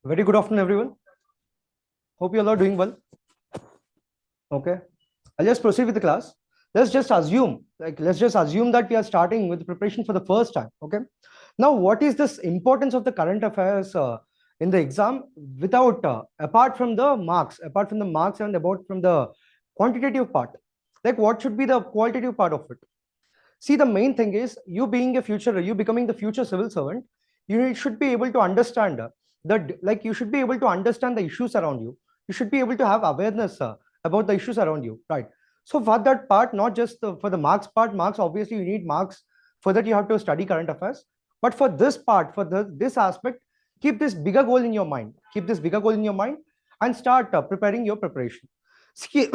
Very good afternoon, everyone. Hope you all are doing well. Okay, I'll just proceed with the class. Let's just assume that we are starting with preparation for the first time. Okay. Now, what is this importance of the current affairs in the exam without apart from the marks and about from the quantitative part? Like, what should be the qualitative part of it? See, the main thing is you becoming the future civil servant. You should be able to understand you should be able to understand the issues around you. You should be able to have awareness about the issues around you, right? So for that part, not just for the marks part, marks obviously you need marks. For that you have to study current affairs. But for this part, this aspect, keep this bigger goal in your mind. Keep this bigger goal in your mind and start preparing your preparation. See,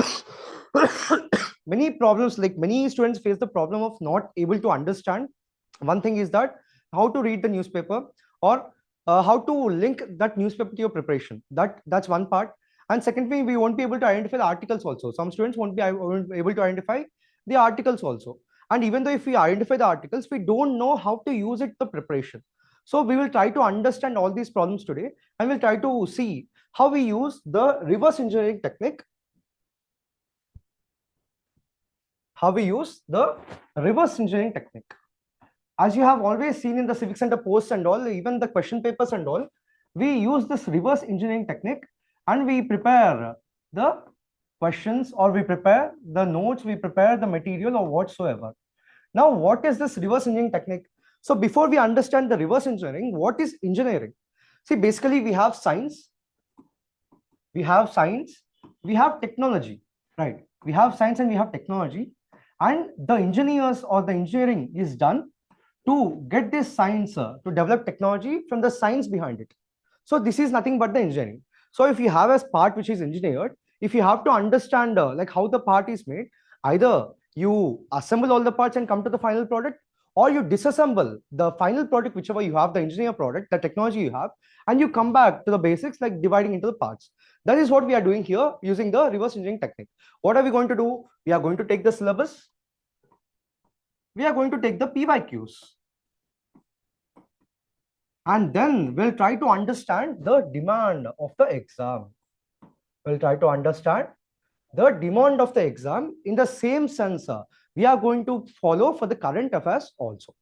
many students face the problem of not able to understand. One thing is that how to read the newspaper, or how to link that newspaper to your preparation. That's one part. And secondly, we won't be able to identify the articles also. Some students won't be able to identify the articles also. And even though if we identify the articles, we don't know how to use it the preparation. So we will try to understand all these problems today, and we'll try to see how we use the reverse engineering technique. How we use the reverse engineering technique. As you have always seen in the CivicCentre posts and all, even the question papers and all, we use this reverse engineering technique and we prepare the questions, or we prepare the notes, we prepare the material or whatsoever. Now, what is this reverse engineering technique? So before we understand the reverse engineering, what is engineering? See, basically we have science, we have technology, right? We have science and we have technology, and the engineers or the engineering is done to get this science to develop technology from the science behind it. So this is nothing but the engineering. So if you have a part which is engineered, if you have to understand like how the part is made, either you assemble all the parts and come to the final product, or you disassemble the final product, whichever you have, the engineer product, the technology you have, and you come back to the basics like dividing into the parts. That is what we are doing here using the reverse engineering technique. What are we going to do? We are going to take the syllabus. We are going to take the PYQs. And then we'll try to understand the demand of the exam. We'll try to understand the demand of the exam in the same sense we are going to follow for the current affairs also.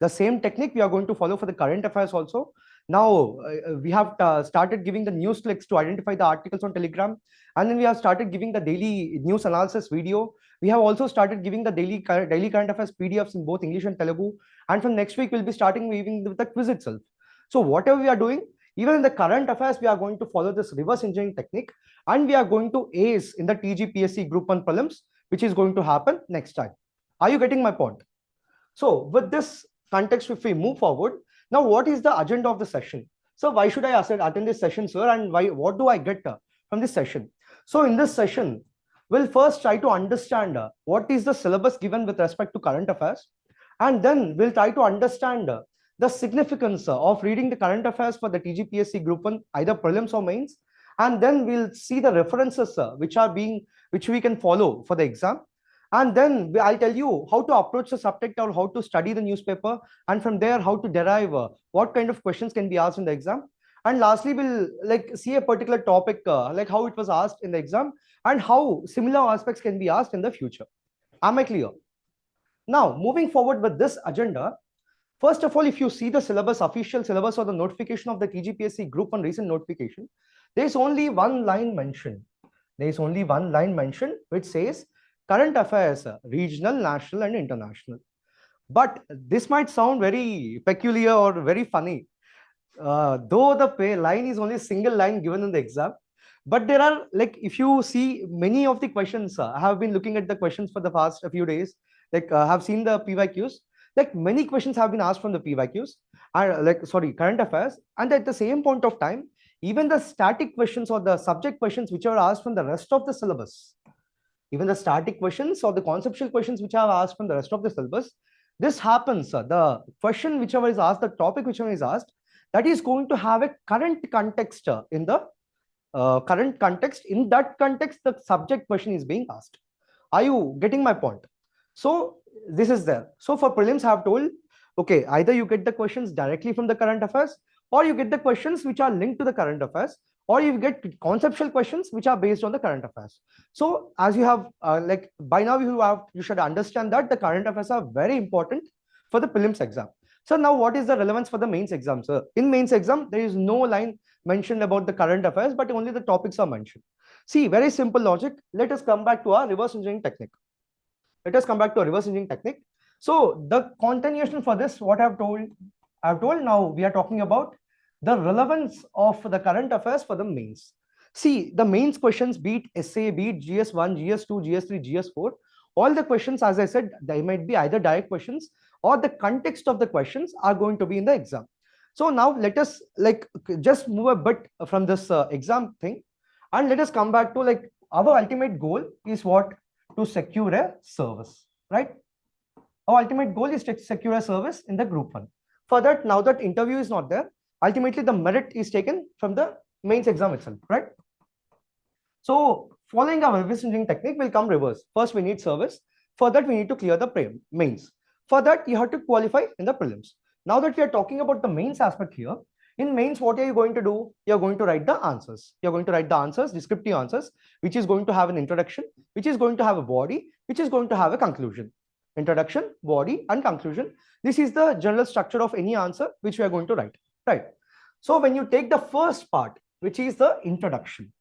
The same technique we are going to follow for the current affairs also. Now, we have started giving the news clicks to identify the articles on Telegram. And then we have started giving the daily news analysis video. We have also started giving the daily current affairs PDFs in both English and Telugu. And from next week, we'll be starting weaving with the quiz itself. So whatever we are doing, even in the current affairs, we are going to follow this reverse engineering technique, and we are going to ace in the TGPSC Group 1 prelims, which is going to happen next time. Are you getting my point? So with this context, if we move forward, now what is the agenda of the session? So why should I attend this session, sir? And what do I get from this session? So in this session, we'll first try to understand what is the syllabus given with respect to current affairs. And then we'll try to understand the significance of reading the current affairs for the TGPSC Group 1, either prelims or mains. And then we'll see the references which we can follow for the exam. And then I'll tell you how to approach the subject or how to study the newspaper. And from there, how to derive what kind of questions can be asked in the exam. And lastly, we'll see a particular topic, like how it was asked in the exam and how similar aspects can be asked in the future. Am I clear? Now, moving forward with this agenda, first of all, if you see the syllabus, official syllabus or the notification of the TGPSC Group 1 recent notification, there is only one line mentioned. There is only one line mentioned which says current affairs, regional, national, and international. But this might sound very peculiar or very funny, though the line is only a single line given in the exam. But there are, if you see many of the questions, I have been looking at the questions for the past few days, have seen the PYQs. Many questions have been asked from the PYQs, current affairs, and at the same point of time, even the static questions or the subject questions which are asked from the rest of the syllabus, even the static questions or the conceptual questions which are asked from the rest of the syllabus, this happens, the question whichever is asked, the topic whichever is asked, that is going to have a current context in the current context. In that context, the subject question is being asked. Are you getting my point? So this is there. So for prelims, I have told, okay, either you get the questions directly from the current affairs, or you get the questions which are linked to the current affairs, or you get conceptual questions which are based on the current affairs. So as you have like by now you should understand that the current affairs are very important for the prelims exam. So now what is the relevance for the mains exam, sir? In mains exam, there is no line mentioned about the current affairs, but only the topics are mentioned. See, very simple logic. Let us come back to our reverse engineering technique. Let us come back to a reverse engineering technique. So the continuation for this, what I've told now we are talking about the relevance of the current affairs for the mains. See, the mains questions, be it essay, be it GS1, GS2, GS3, GS4, all the questions, as I said, they might be either direct questions or the context of the questions are going to be in the exam. So now let us like just move a bit from this exam thing, and let us come back to like our ultimate goal is what? To secure a service, right? Our ultimate goal is to secure a service in the group 1. For that, now that interview is not there, ultimately the merit is taken from the mains exam itself, right? So following our reverse engineering technique will come reverse. First, we need service. For that, we need to clear the mains. For that, you have to qualify in the prelims. Now that we are talking about the mains aspect here, in mains, what are you going to do? You're going to write the answers. You're going to write the answers, descriptive answers, which is going to have an introduction, which is going to have a body, which is going to have a conclusion. Introduction, body, and conclusion. This is the general structure of any answer which we are going to write, right? So when you take the first part, which is the introduction.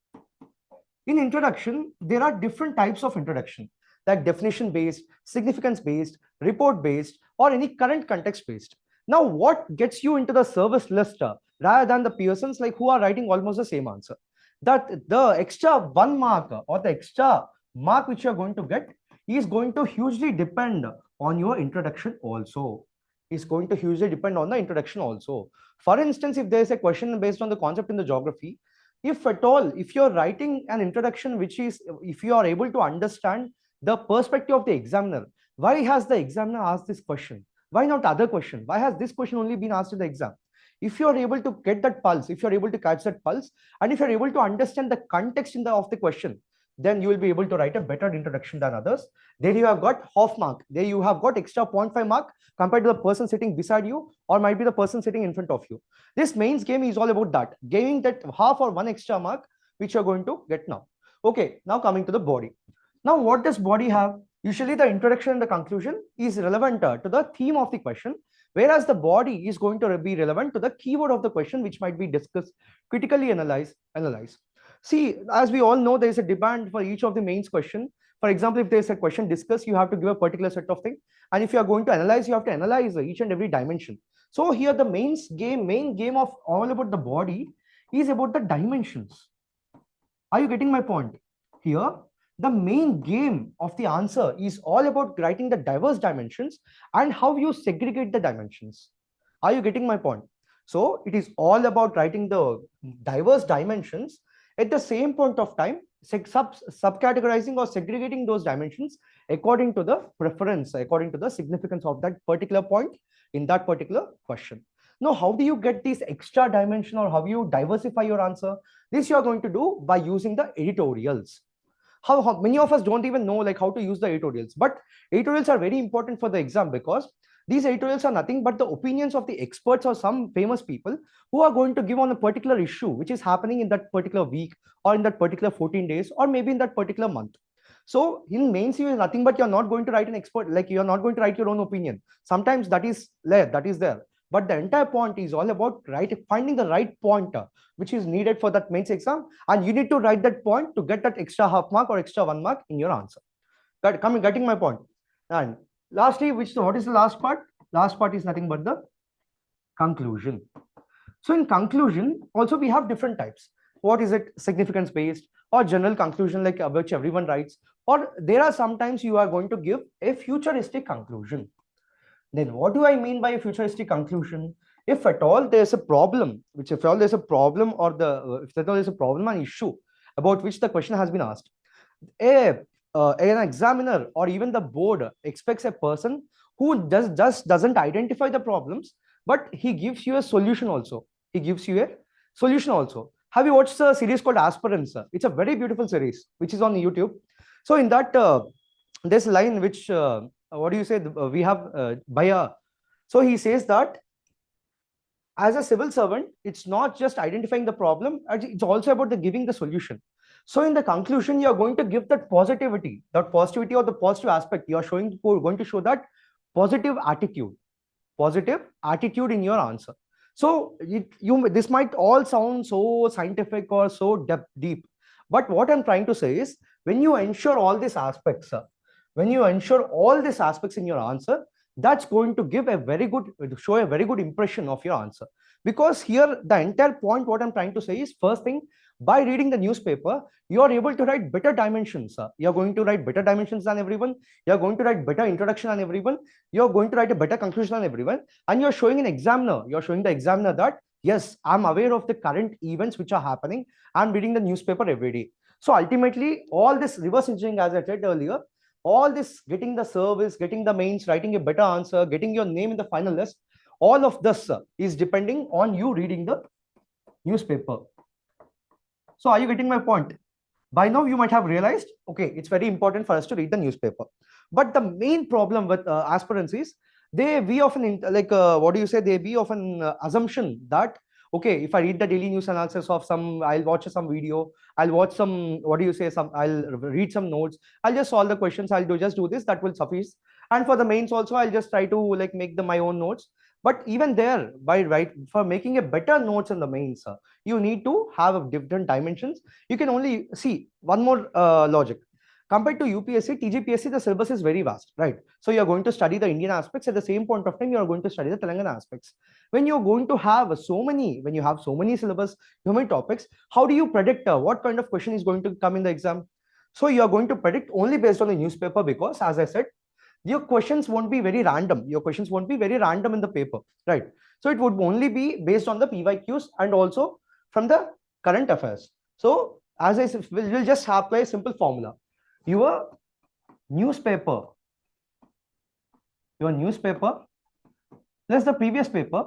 In introduction, there are different types of introduction, like definition based, significance based, report based, or any current context based. Now, what gets you into the service list rather than the Pearsons like who are writing almost the same answer? That the extra 1 mark or the extra mark which you are going to get is going to hugely depend on your introduction also. Is going to hugely depend on the introduction also. For instance, if there is a question based on the concept in the geography, if at all, if you're writing an introduction which is, if you are able to understand the perspective of the examiner, why has the examiner asked this question? Why not other question? Why has this question only been asked in the exam? If you are able to get that pulse, if you are able to catch that pulse, and if you are able to understand the context of the question, then you will be able to write a better introduction than others. There you have got half mark. There you have got extra 0.5 mark compared to the person sitting beside you, or might be the person sitting in front of you. This mains game is all about that, gaining that half or 1 extra mark, which you're going to get now. Okay, now coming to the body. Now, what does body have? Usually the introduction and the conclusion is relevant to the theme of the question, whereas the body is going to be relevant to the keyword of the question, which might be discussed, critically analyze. See, as we all know, there is a demand for each of the mains question. For example, if there is a question discussed, you have to give a particular set of things. And if you are going to analyze, you have to analyze each and every dimension. So here the main game of all about the body is about the dimensions. Are you getting my point? Here, the main game of the answer is all about writing the diverse dimensions and how you segregate the dimensions. Are you getting my point? So it is all about writing the diverse dimensions. At the same point of time, subcategorizing or segregating those dimensions according to the preference, according to the significance of that particular point in that particular question. Now, how do you get this extra dimension, or how you diversify your answer? This you are going to do by using the editorials. How many of us don't even know like how to use the editorials, but editorials are very important for the exam, because these editorials are nothing but the opinions of the experts or some famous people who are going to give on a particular issue which is happening in that particular week, or in that particular 14 days, or maybe in that particular month. So in mains, you is nothing but you're not going to write an expert, like you're not going to write your own opinion. Sometimes that is there. But the entire point is all about finding the right pointer which is needed for that mains exam, and you need to write that point to get that extra half mark or extra 1 mark in your answer. Getting my point? And lastly, what is the last part? Last part is nothing but the conclusion. So in conclusion, also we have different types. What is it? Significance based or general conclusion, like which everyone writes, or there are sometimes you are going to give a futuristic conclusion. Then what do I mean by a futuristic conclusion? If at all there's a problem, or if there's a problem and issue about which the question has been asked, an examiner or even the board expects a person who just doesn't identify the problems, but he gives you a solution also. Have you watched a series called Aspirants? It's a very beautiful series which is on YouTube. So in that, there's a line which what do you say? We have Baya. So he says that as a civil servant, it's not just identifying the problem, it's also about the giving the solution. So in the conclusion, you're going to give that positivity or the positive aspect. You're going to show that positive attitude in your answer. So this might all sound so scientific or so deep, but what I'm trying to say is, when you ensure all these aspects, in your answer, that's going to give a very good show a very good impression of your answer. Because here the entire point what I'm trying to say is, first thing, by reading the newspaper, you are able to write better dimensions. You're going to write better dimensions than everyone. You're going to write better introduction than everyone. You're going to write a better conclusion than everyone. And you're showing the examiner that, yes, I'm aware of the current events which are happening. I'm reading the newspaper every day. So ultimately, all this reverse engineering, as I said earlier, all this getting the service, getting the mains, writing a better answer, getting your name in the final list, all of this is depending on you reading the newspaper. So are you getting my point? By now you might have realized, okay, it's very important for us to read the newspaper. But the main problem with aspirants is, we often assumption that, okay, if I read the daily news analysis of some, I'll watch some video, I'll watch some, I'll read some notes, I'll just solve the questions, just do this, that will suffice. And for the mains also, I'll just try to make my own notes. But even there, for making a better notes in the mains, you need to have different dimensions. You can only see one more logic. Compared to UPSC, TGPSC, the syllabus is very vast, right? So you're going to study the Indian aspects. At the same point of time, you're going to study the Telangana aspects. When you're going to have when you have so many syllabus, so many topics, how do you predict what kind of question is going to come in the exam? So you're going to predict only based on the newspaper, because, as I said, your questions won't be very random. Your questions won't be very random in the paper, right? So it would only be based on the PYQs and also from the current affairs. So as I said, we'll just apply a simple formula. Your newspaper plus the previous paper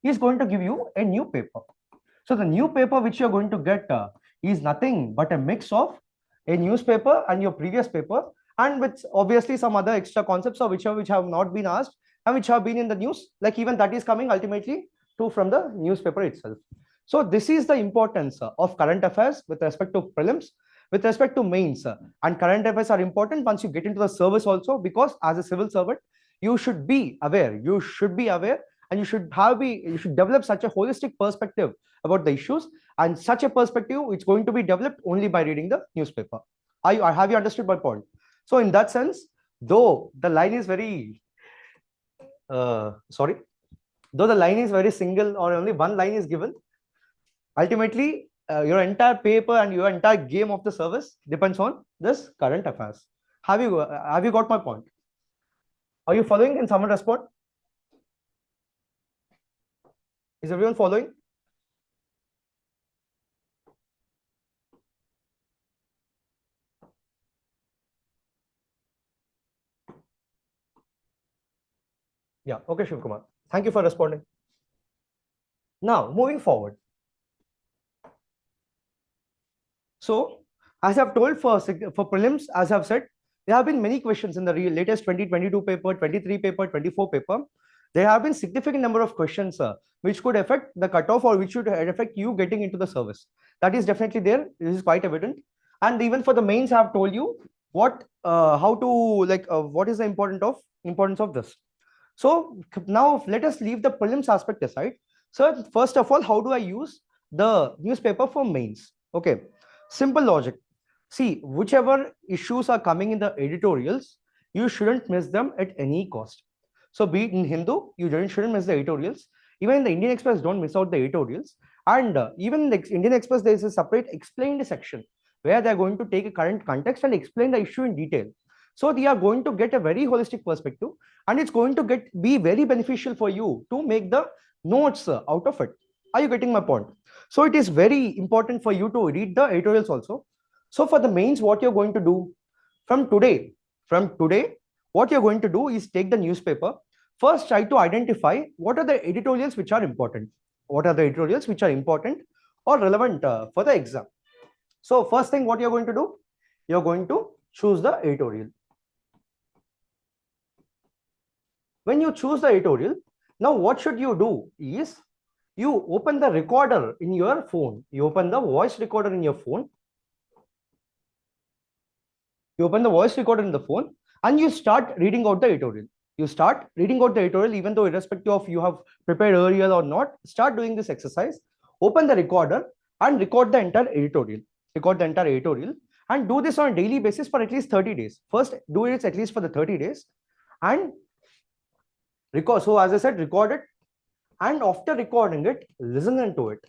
is going to give you a new paper. So the new paper which you're going to get is nothing but a mix of a newspaper and your previous paper, and with obviously some other extra concepts or which have not been asked and which have been in the news, like even that is coming ultimately from the newspaper itself. So this is the importance of current affairs with respect to prelims, with respect to mains. And current affairs are important once you get into the service also, because as a civil servant, you should be aware, and you should develop such a holistic perspective about the issues, and such a perspective it's going to be developed only by reading the newspaper. Have you understood my point? So in that sense, though the line is very single, or only one line is given, ultimately your entire paper and your entire game of the service depends on this current affairs. Have you got my point? Are you following? Can someone respond? Is everyone following? Yeah, okay, Shiv Kumar. Thank you for responding. Now, moving forward. So, as I've told, for prelims, as I've said, there have been many questions in the latest 2022 paper, 23 paper, 24 paper. There have been significant number of questions which could affect the cutoff, or which should affect you getting into the service. That is definitely there. This is quite evident. And even for the mains, I have told you what is the importance of this. So now let us leave the prelims aspect aside. So first of all, how do I use the newspaper for mains? Okay, simple logic. See, whichever issues are coming in the editorials, you shouldn't miss them at any cost. So be it in Hindu, you shouldn't miss the editorials. Even in the Indian Express, don't miss out the editorials. And even in the Indian Express, there is a separate explained section where they're going to take a current context and explain the issue in detail. So they are going to get a very holistic perspective, and it's going to be very beneficial for you to make the notes out of it. Are you getting my point? So it is very important for you to read the editorials also. So for the mains, what you're going to do from today, what you're going to do is take the newspaper. First, try to identify what are the editorials which are important. What are the editorials which are important or relevant for the exam? So first thing, what you're going to do, you're going to choose the editorial. When you choose the editorial, now what should you do is you open the recorder in your phone. You open the voice recorder in your phone. You open the voice recorder in the phone and you start reading out the editorial. You start reading out the editorial, even though irrespective of you have prepared earlier or not, start doing this exercise. Open the recorder and record the entire editorial. Record the entire editorial and do this on a daily basis for at least 30 days. First, do it at least for the 30 days and record. So as I said, record it, and after recording it, listen to it.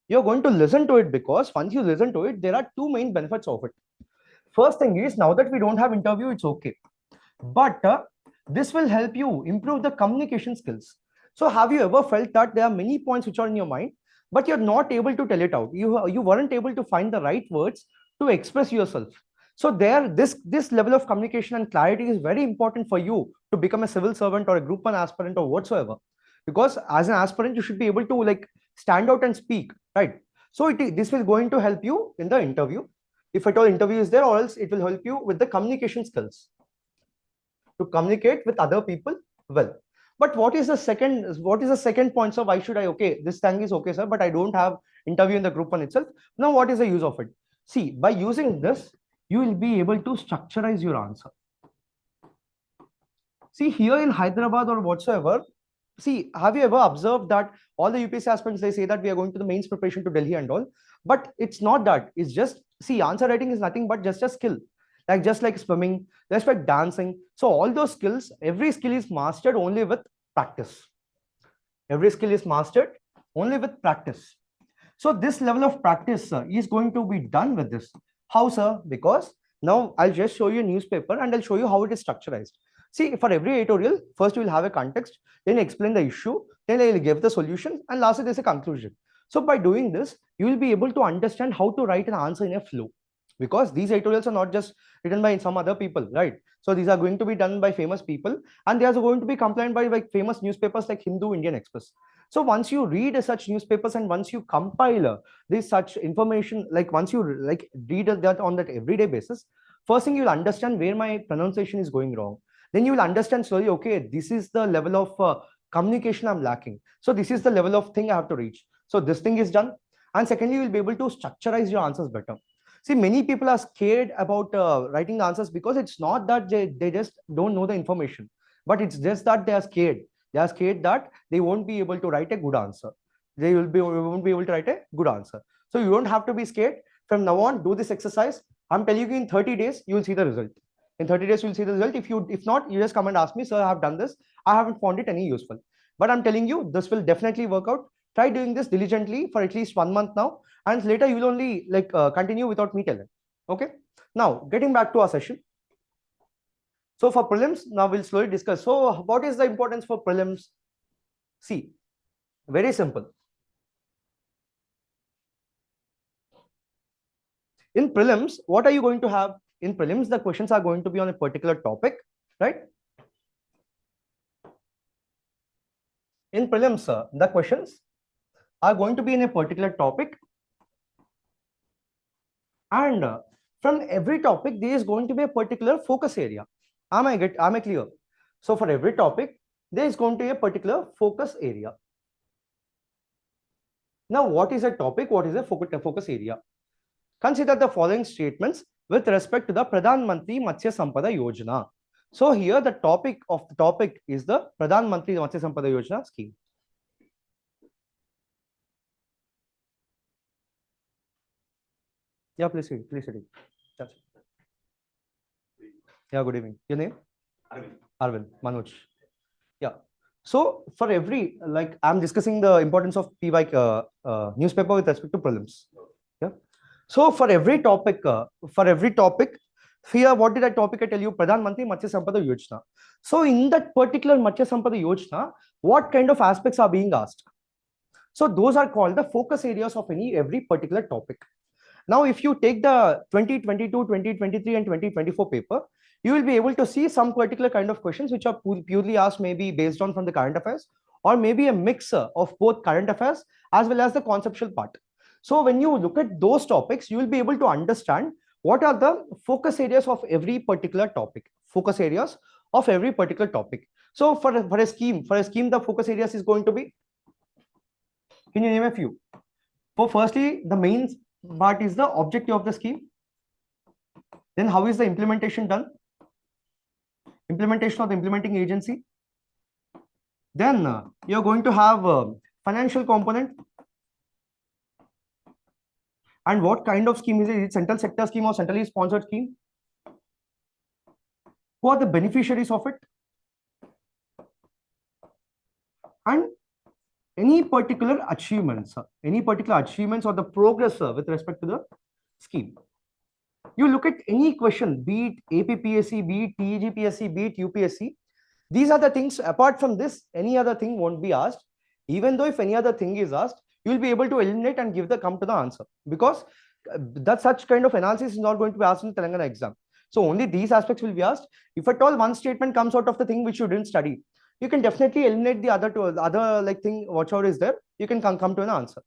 You're going to listen to it because once you listen to it, there are two main benefits of it. First thing is, now that we don't have interview, it's okay. But this will help you improve the communication skills. So have you ever felt that there are many points which are in your mind, but you're not able to tell it out? You weren't able to find the right words to express yourself. So there, this level of communication and clarity is very important for you to become a civil servant or a group 1 aspirant or whatsoever. Because as an aspirant, you should be able to like stand out and speak, right? So this will going to help you in the interview. If at all interview is there, or else it will help you with the communication skills to communicate with other people well. But what is the second point? So why should I, okay, this thing is okay, sir, but I don't have interview in the group 1 itself. Now, what is the use of it? See, by using this, you will be able to structurize your answer. See, here in Hyderabad or whatsoever, see, have you ever observed that all the UPSC aspirants, they say that we are going to the mains preparation to Delhi and all, but it's not that. It's just, see, answer writing is nothing but just a skill. Like just like swimming, just like dancing. So all those skills, every skill is mastered only with practice. Every skill is mastered only with practice. So this level of practice is going to be done with this. How, sir? Because now I'll just show you a newspaper and I'll show you how it is structurized. See, for every editorial, first you will have a context, then explain the issue, then I will give the solution, and lastly there's a conclusion. So by doing this, you will be able to understand how to write an answer in a flow. Because these editorials are not just written by some other people, right? So these are going to be done by famous people, and they are going to be compliant by like famous newspapers like Hindu, Indian Express. So once you read such newspapers and once you compile this such information, like once you like read that on that everyday basis, first thing you'll understand where my pronunciation is going wrong. Then you will understand slowly, okay, this is the level of communication I'm lacking. So this is the level of thing I have to reach. So this thing is done. And secondly, you will be able to structurize your answers better. See, many people are scared about writing the answers because it's not that they just don't know the information, but it's just that they are scared. They are scared that they won't be able to write a good answer. They won't be able to write a good answer. So you don't have to be scared. From now on, do this exercise. I'm telling you, in 30 days, you will see the result. In 30 days, you'll see the result. If not, you just come and ask me, sir, I have done this. I haven't found it any useful. But I'm telling you, this will definitely work out. Try doing this diligently for at least 1 month now. And later you will only like continue without me telling. Okay. Now, getting back to our session. So for prelims, now we'll slowly discuss. So what is the importance for prelims? See, very simple. In prelims, what are you going to have? In prelims, the questions are going to be on a particular topic, right? In prelims, the questions are going to be in a particular topic. And from every topic, there is going to be a particular focus area. Am I clear? So for every topic, there is going to be a particular focus area. Now, what is a topic? What is a focus area? Consider the following statements with respect to the Pradhan Mantri Matsya Sampada Yojana. So here the topic is the Pradhan Mantri Matsya Sampada Yojana scheme. Yeah, please read. Yes. Yeah, good evening. Your name? Arvind. Manoj. Yeah. So for every, like I'm discussing the importance of PY newspaper with respect to prelims. Yeah. So for every topic, here, what did I topic I tell you? Pradhan Mantri Matsya Sampada Yojana. So in that particular Matsya Sampada Yojana, what kind of aspects are being asked? So those are called the focus areas of every particular topic. Now, if you take the 2022, 2023 and 2024 paper, you will be able to see some particular kind of questions which are purely asked maybe based on from the current affairs, or maybe a mix of both current affairs as well as the conceptual part. So when you look at those topics, you will be able to understand what are the focus areas of every particular topic. Focus areas of every particular topic. So for a scheme, the focus areas is going to be, can you name a few? For firstly, the main part is the objective of the scheme. Then how is the implementation done? Implementation of the implementing agency. Then you're going to have a financial component. And what kind of scheme is it? Is it central sector scheme or centrally sponsored scheme? Who are the beneficiaries of it? And any particular achievements or the progress with respect to the scheme. You look at any question, be it APPSC, be it TGPSC, be it UPSC. These are the things. Apart from this, any other thing won't be asked. Even though if any other thing is asked, you will be able to eliminate and come to the answer, because that such kind of analysis is not going to be asked in the Telangana exam. So only these aspects will be asked. If at all one statement comes out of the thing which you didn't study, you can definitely eliminate the other like thing, whatever is there. You can come to an answer.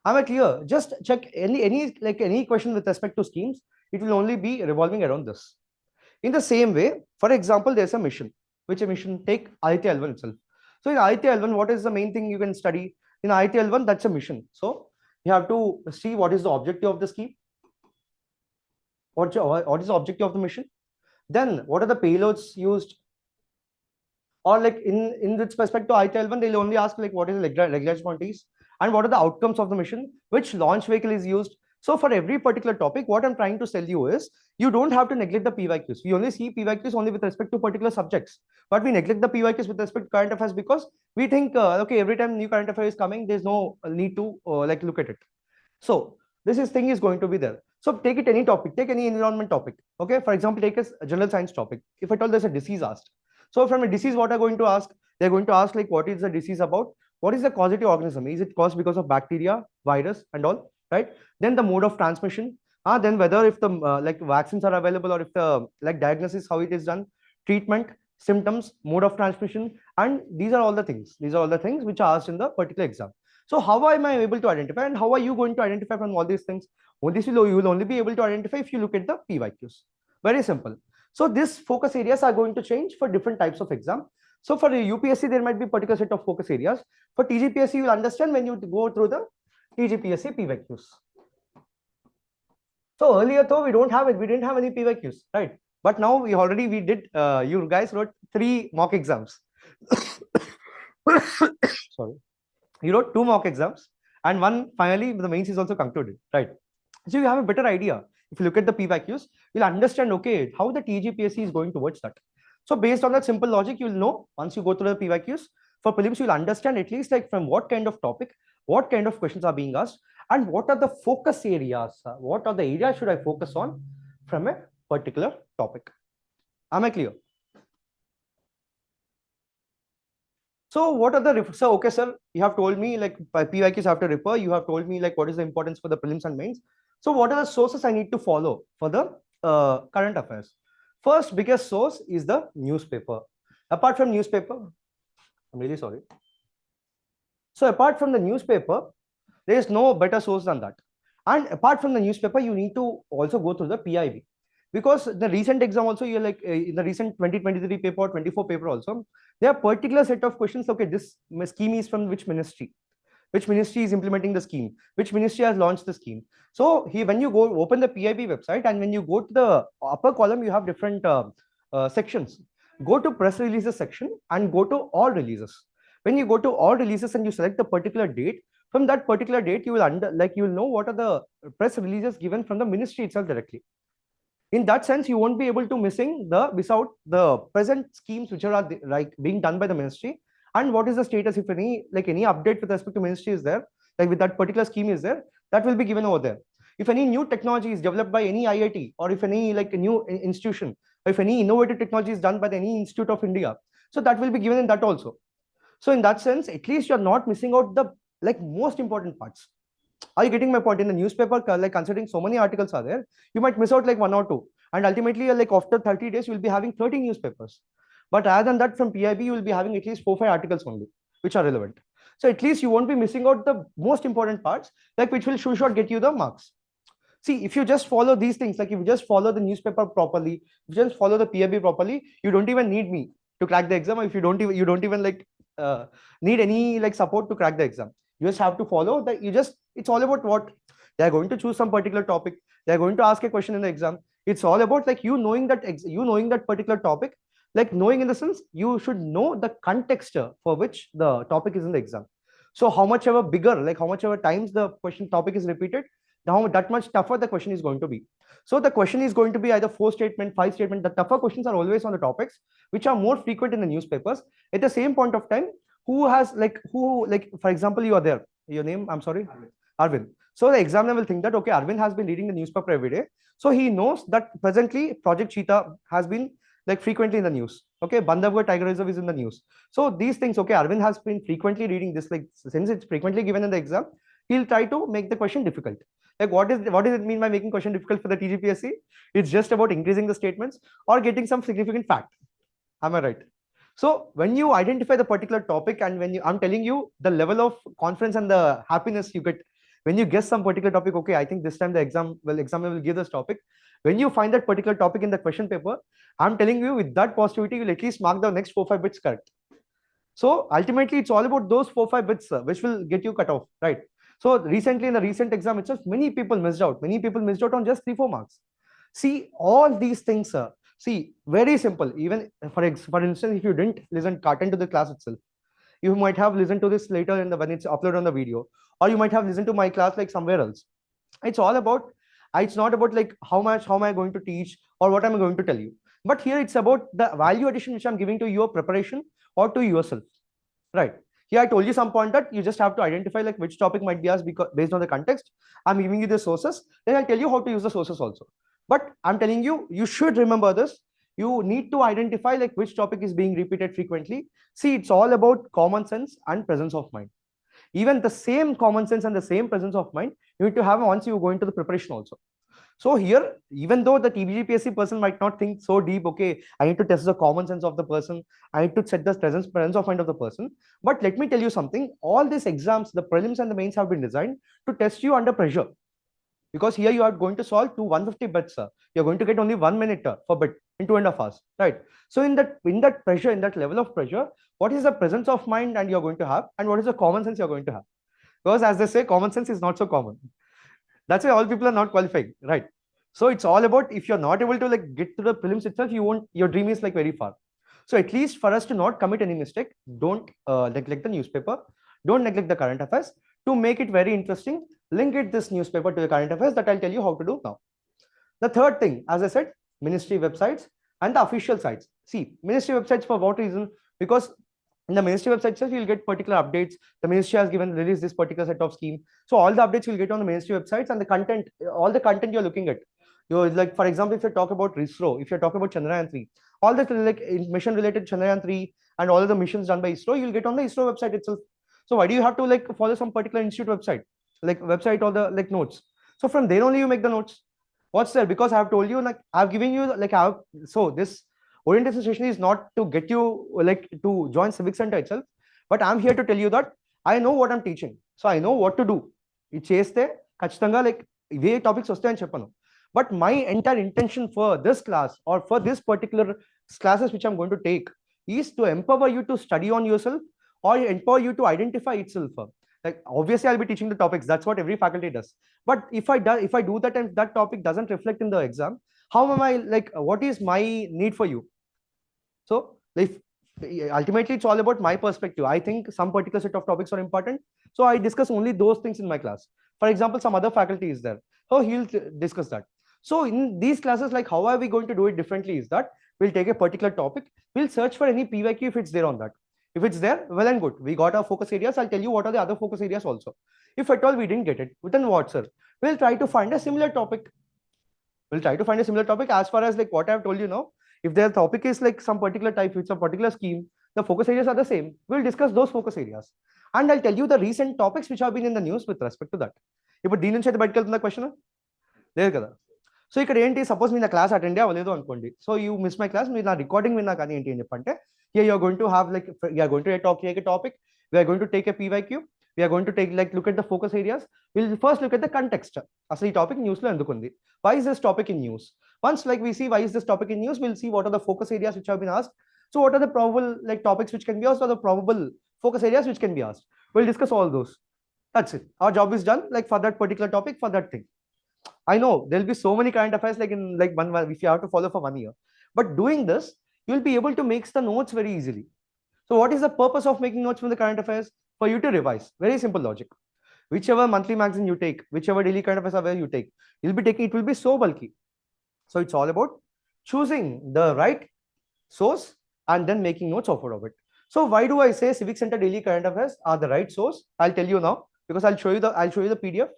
Am I clear? Just check any question with respect to schemes. It will only be revolving around this. In the same way, for example, there's a mission. Which a mission? Take IIT L1 itself. So in IIT L1, what is the main thing you can study? In IIT L1, that's a mission. So you have to see what is the objective of the scheme. What is the objective of the mission? Then what are the payloads used? Or like in this respect to IIT L1, they'll only ask like what is the regulatory quantities and what are the outcomes of the mission, which launch vehicle is used. So for every particular topic, what I'm trying to tell you is, you don't have to neglect the PYQs. We only see PYQs only with respect to particular subjects, but we neglect the PYQs with respect to current affairs because we think, okay, every time new current affair is coming, there's no need to like look at it. So this thing is going to be there. So take it any topic, take any environment topic. Okay, for example, take a general science topic. If at all there's a disease asked, so from a disease, what are going to ask? They're going to ask like, what is the disease about? What is the causative organism? Is it caused because of bacteria, virus, and all? Right? Then the mode of transmission. Then whether if the like vaccines are available, or if the like diagnosis, how it is done, treatment, symptoms, mode of transmission, and these are all the things. These are all the things which are asked in the particular exam. So how am I able to identify, and how are you going to identify from all these things? Well, you will only be able to identify if you look at the PYQs. Very simple. So these focus areas are going to change for different types of exam. So for the UPSC, there might be particular set of focus areas. For TGPSC, you will understand when you go through the TGPSC PYQs. So earlier though, we didn't have any PYQs, right? But now we did, you guys wrote 3 mock exams. Sorry. You wrote 2 mock exams and one finally the mains is also concluded, right? So you have a better idea. If you look at the PYQs, you'll understand, okay, how the TGPSC is going towards that. So based on that simple logic, you'll know once you go through the PYQs. For prelims, you'll understand at least like from what kind of topic, what kind of questions are being asked, and what are the focus areas. What are the areas should I focus on from a particular topic? Am I clear? So what are the, so okay sir, you have told me like PYQs have to refer, you have told me like what is the importance for the prelims and mains. So what are the sources I need to follow for the current affairs? First biggest source is the newspaper. Apart from newspaper, I'm really sorry. So apart from the newspaper, there is no better source than that. And apart from the newspaper, you need to also go through the PIB. Because the recent exam also, you're like in the recent 2023 paper or 24 paper also, there are particular set of questions. Okay, this scheme is from which ministry? Which ministry is implementing the scheme? Which ministry has launched the scheme? So here, when you go open the PIB website and when you go to the upper column, you have different sections. Go to press releases section and go to all releases. When you go to all releases and you select the particular date, from that particular date, you will know what are the press releases given from the ministry itself directly. In that sense, you won't be able to miss out the present schemes which are like being done by the ministry, and what is the status, if any update with respect to ministry is there, like with that particular scheme is there, that will be given over there. If any new technology is developed by any IIT, or if any like a new institution, or if any innovative technology is done by any Institute of India, so that will be given in that also. So in that sense, at least you're not missing out the like most important parts. Are you getting my point? In the newspaper, like considering so many articles are there, you might miss out like 1 or 2, and ultimately like after 30 days, you'll be having 30 newspapers. But rather than that, from PIB, you will be having at least 4 or 5 articles only, which are relevant. So at least you won't be missing out the most important parts, like which will sure get you the marks. See, if you just follow these things, like if you just follow the newspaper properly, if you just follow the PAB properly, you don't even need me to crack the exam. Or if you don't even like need any like support to crack the exam. You just have to follow that. It's all about what they're going to choose some particular topic. They're going to ask a question in the exam. It's all about like you knowing that particular topic, like knowing in the sense you should know the context for which the topic is in the exam. So how much ever bigger, like how much ever times the question topic is repeated, now that much tougher the question is going to be. So the question is going to be either 4 statement, 5 statement. The tougher questions are always on the topics which are more frequent in the newspapers. At the same point of time, for example, you are there. Your name, I'm sorry, Arvind. So the examiner will think that, okay, Arvind has been reading the newspaper every day. So he knows that presently Project Cheetah has been like frequently in the news. Okay, Bandhavgarh Tiger Reserve is in the news. So these things, okay, Arvind has been frequently reading this, like since it's frequently given in the exam, he'll try to make the question difficult. Like what does it mean by making question difficult for the TGPSC? It's just about increasing the statements or getting some significant fact. Am I right? So when you identify the particular topic and I'm telling you the level of confidence and the happiness you get when you guess some particular topic, okay, I think this time the examiner will give this topic. When you find that particular topic in the question paper, I'm telling you with that positivity, you'll at least mark the next 4-5 bits correct. So ultimately, it's all about those 4-5 bits, which will get you cut off, right? So recently in the recent exam itself, many people missed out. Many people missed out on just 3-4 marks. See, all these things, see, very simple. Even for instance, if you didn't attend to the class itself, you might have listened to this later when it's uploaded on the video, or you might have listened to my class like somewhere else. It's all about, it's not about like how am I going to teach or what am I going to tell you. But here it's about the value addition which I'm giving to your preparation or to yourself, right? Here I told you some point that you just have to identify like which topic might be asked based on the context. I'm giving you the sources, then I'll tell you how to use the sources also. But I'm telling you, you should remember this. You need to identify like which topic is being repeated frequently. See, it's all about common sense and presence of mind. Even the same common sense and the same presence of mind you need to have once you go into the preparation also. So here, even though the TGPSC person might not think so deep, okay, I need to test the common sense of the person, I need to set the presence of mind of the person. But let me tell you something, all these exams, the prelims and the mains have been designed to test you under pressure. Because here you are going to solve 150 bits, you're going to get only 1 minute per bit in 2.5 hours, right? So in that pressure, in that level of pressure, what is the presence of mind and you're going to have, and what is the common sense you're going to have? Because as they say, common sense is not so common. That's why all people are not qualifying, right? So it's all about, if you're not able to like get to the prelims itself, your dream is like very far. So at least for us to not commit any mistake, don't neglect the newspaper, don't neglect the current affairs. To make it very interesting, link this newspaper to the current affairs that I'll tell you how to do now. The third thing, as I said, ministry websites and the official sites. See, ministry websites for what reason? Because in the ministry website itself, you'll get particular updates. The ministry has released this particular set of scheme. So all the updates you'll get on the ministry websites, and the content, all the content you're looking at. You're like, for example, if you talk about ISRO, if you're talking about Chandrayaan 3, all the like mission related Chandrayaan 3 and all of the missions done by ISRO, you'll get on the ISRO website itself. So why do you have to like follow some particular institute website, like website or the like notes? So from there only you make the notes. What's there? Because I have told you, like I've given you like so this orientation session is not to get you like to join CivicCentre itself, but I'm here to tell you that I know what I'm teaching, so I know what to do. It cheste kachitanga like way topics vastayani cheppanu. But my entire intention for this class or for this particular classes which I'm going to take is to empower you to study on yourself or empower you to identify itself. Like obviously I'll be teaching the topics, that's what every faculty does. But if I do that and that topic doesn't reflect in the exam, how am I like, what is my need for you? So if ultimately it's all about my perspective. I think some particular set of topics are important, so I discuss only those things in my class. For example, some other faculty is there, so he'll discuss that. So in these classes, like how are we going to do it differently is that we'll take a particular topic, we'll search for any PYQ if it's there on that. If it's there, well and good. We got our focus areas. I'll tell you what are the other focus areas also. If at all we didn't get it, then what, sir? We'll try to find a similar topic. We'll try to find a similar topic as far as like what I've told you now. If their topic is like some particular type with some particular scheme, the focus areas are the same. We'll discuss those focus areas. And I'll tell you the recent topics which have been in the news with respect to that. ఇప్పుడు దీని నుంచి అయితే బయటకు వెళ్తున్న question లేదు కదా. So ఇక్కడ ఏంటి, సపోజ్ మీ నా క్లాస్ అటెండ్ అవ్వలేదు అనుకోండి, so you miss my class, మీరు నా రికార్డింగ్ విన్నా కానీ ఏంటి అని చెప్పంటే, you're going to have like you're going to take a topic, we are going to take a PYQ, We are going to take look at the focus areas. We'll first look at the context. Asli topic news lo endukundi. Why is this topic in news? Once we see why is this topic in news, we'll see what are the focus areas which have been asked. So what are the probable topics which can be asked, or the probable focus areas which can be asked. We'll discuss all those. That's it. Our job is done for that particular topic, for that thing. I know there'll be so many current affairs in 1 month if you have to follow for 1 year. But doing this, you'll be able to make the notes very easily. So what is the purpose of making notes from the current affairs? For you to revise. Very simple logic. Whichever monthly magazine you take, whichever daily current affairs you take, you'll be taking, it will be so bulky. So it's all about choosing the right source and then making notes off of it. So why do I say CivicCentre daily current affairs are the right source? I'll tell you now, because I'll show you the PDF.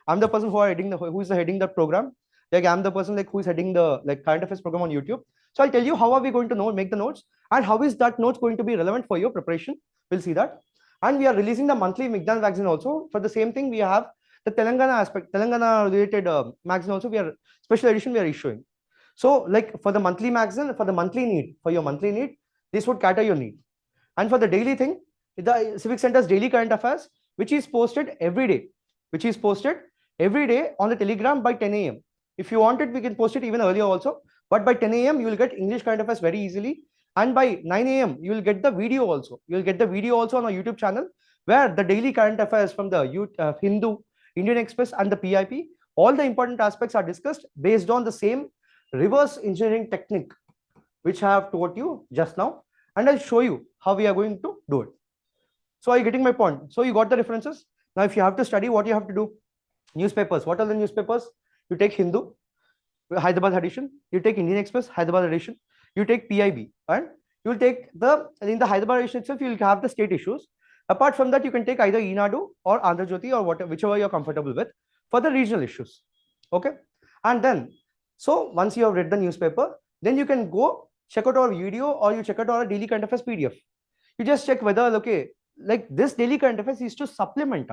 I'm the person who is heading the program. I'm the person who is heading the current affairs program on YouTube. So I'll tell you how are we going to make the notes, and how is that notes going to be relevant for your preparation. We'll see that. And we are releasing the monthly Migdan magazine also. For the same thing, we have the Telangana related magazine also. We are special edition we are issuing. So for the monthly magazine, for your monthly need, this would cater your need. And for the daily thing, the CivicCentre's daily current affairs, which is posted every day, on the Telegram by 10 a.m. If you want it, we can post it even earlier also. But by 10 a.m., you will get English current affairs very easily. And by 9 a.m., you will get the video also. You will get the video also on our YouTube channel, where the daily current affairs from the Hindu, Indian Express, and the PIP, all the important aspects are discussed based on the same reverse engineering technique, which I have taught you just now. And I'll show you how we are going to do it. So are you getting my point? So you got the references. Now, if you have to study, what you have to do? Newspapers. What are the newspapers? You take Hindu, Hyderabad edition. You take Indian Express, Hyderabad edition. You take PIB, and you will take in the Hyderabad edition itself, you will have the state issues. Apart from that, you can take either Enadu or Andhra Jyoti or whichever you're comfortable with for the regional issues. Okay. And then, so once you have read the newspaper, then you can go check out our video, or you check out our daily current affairs PDF. You just check whether, okay, this daily current affairs is to supplement.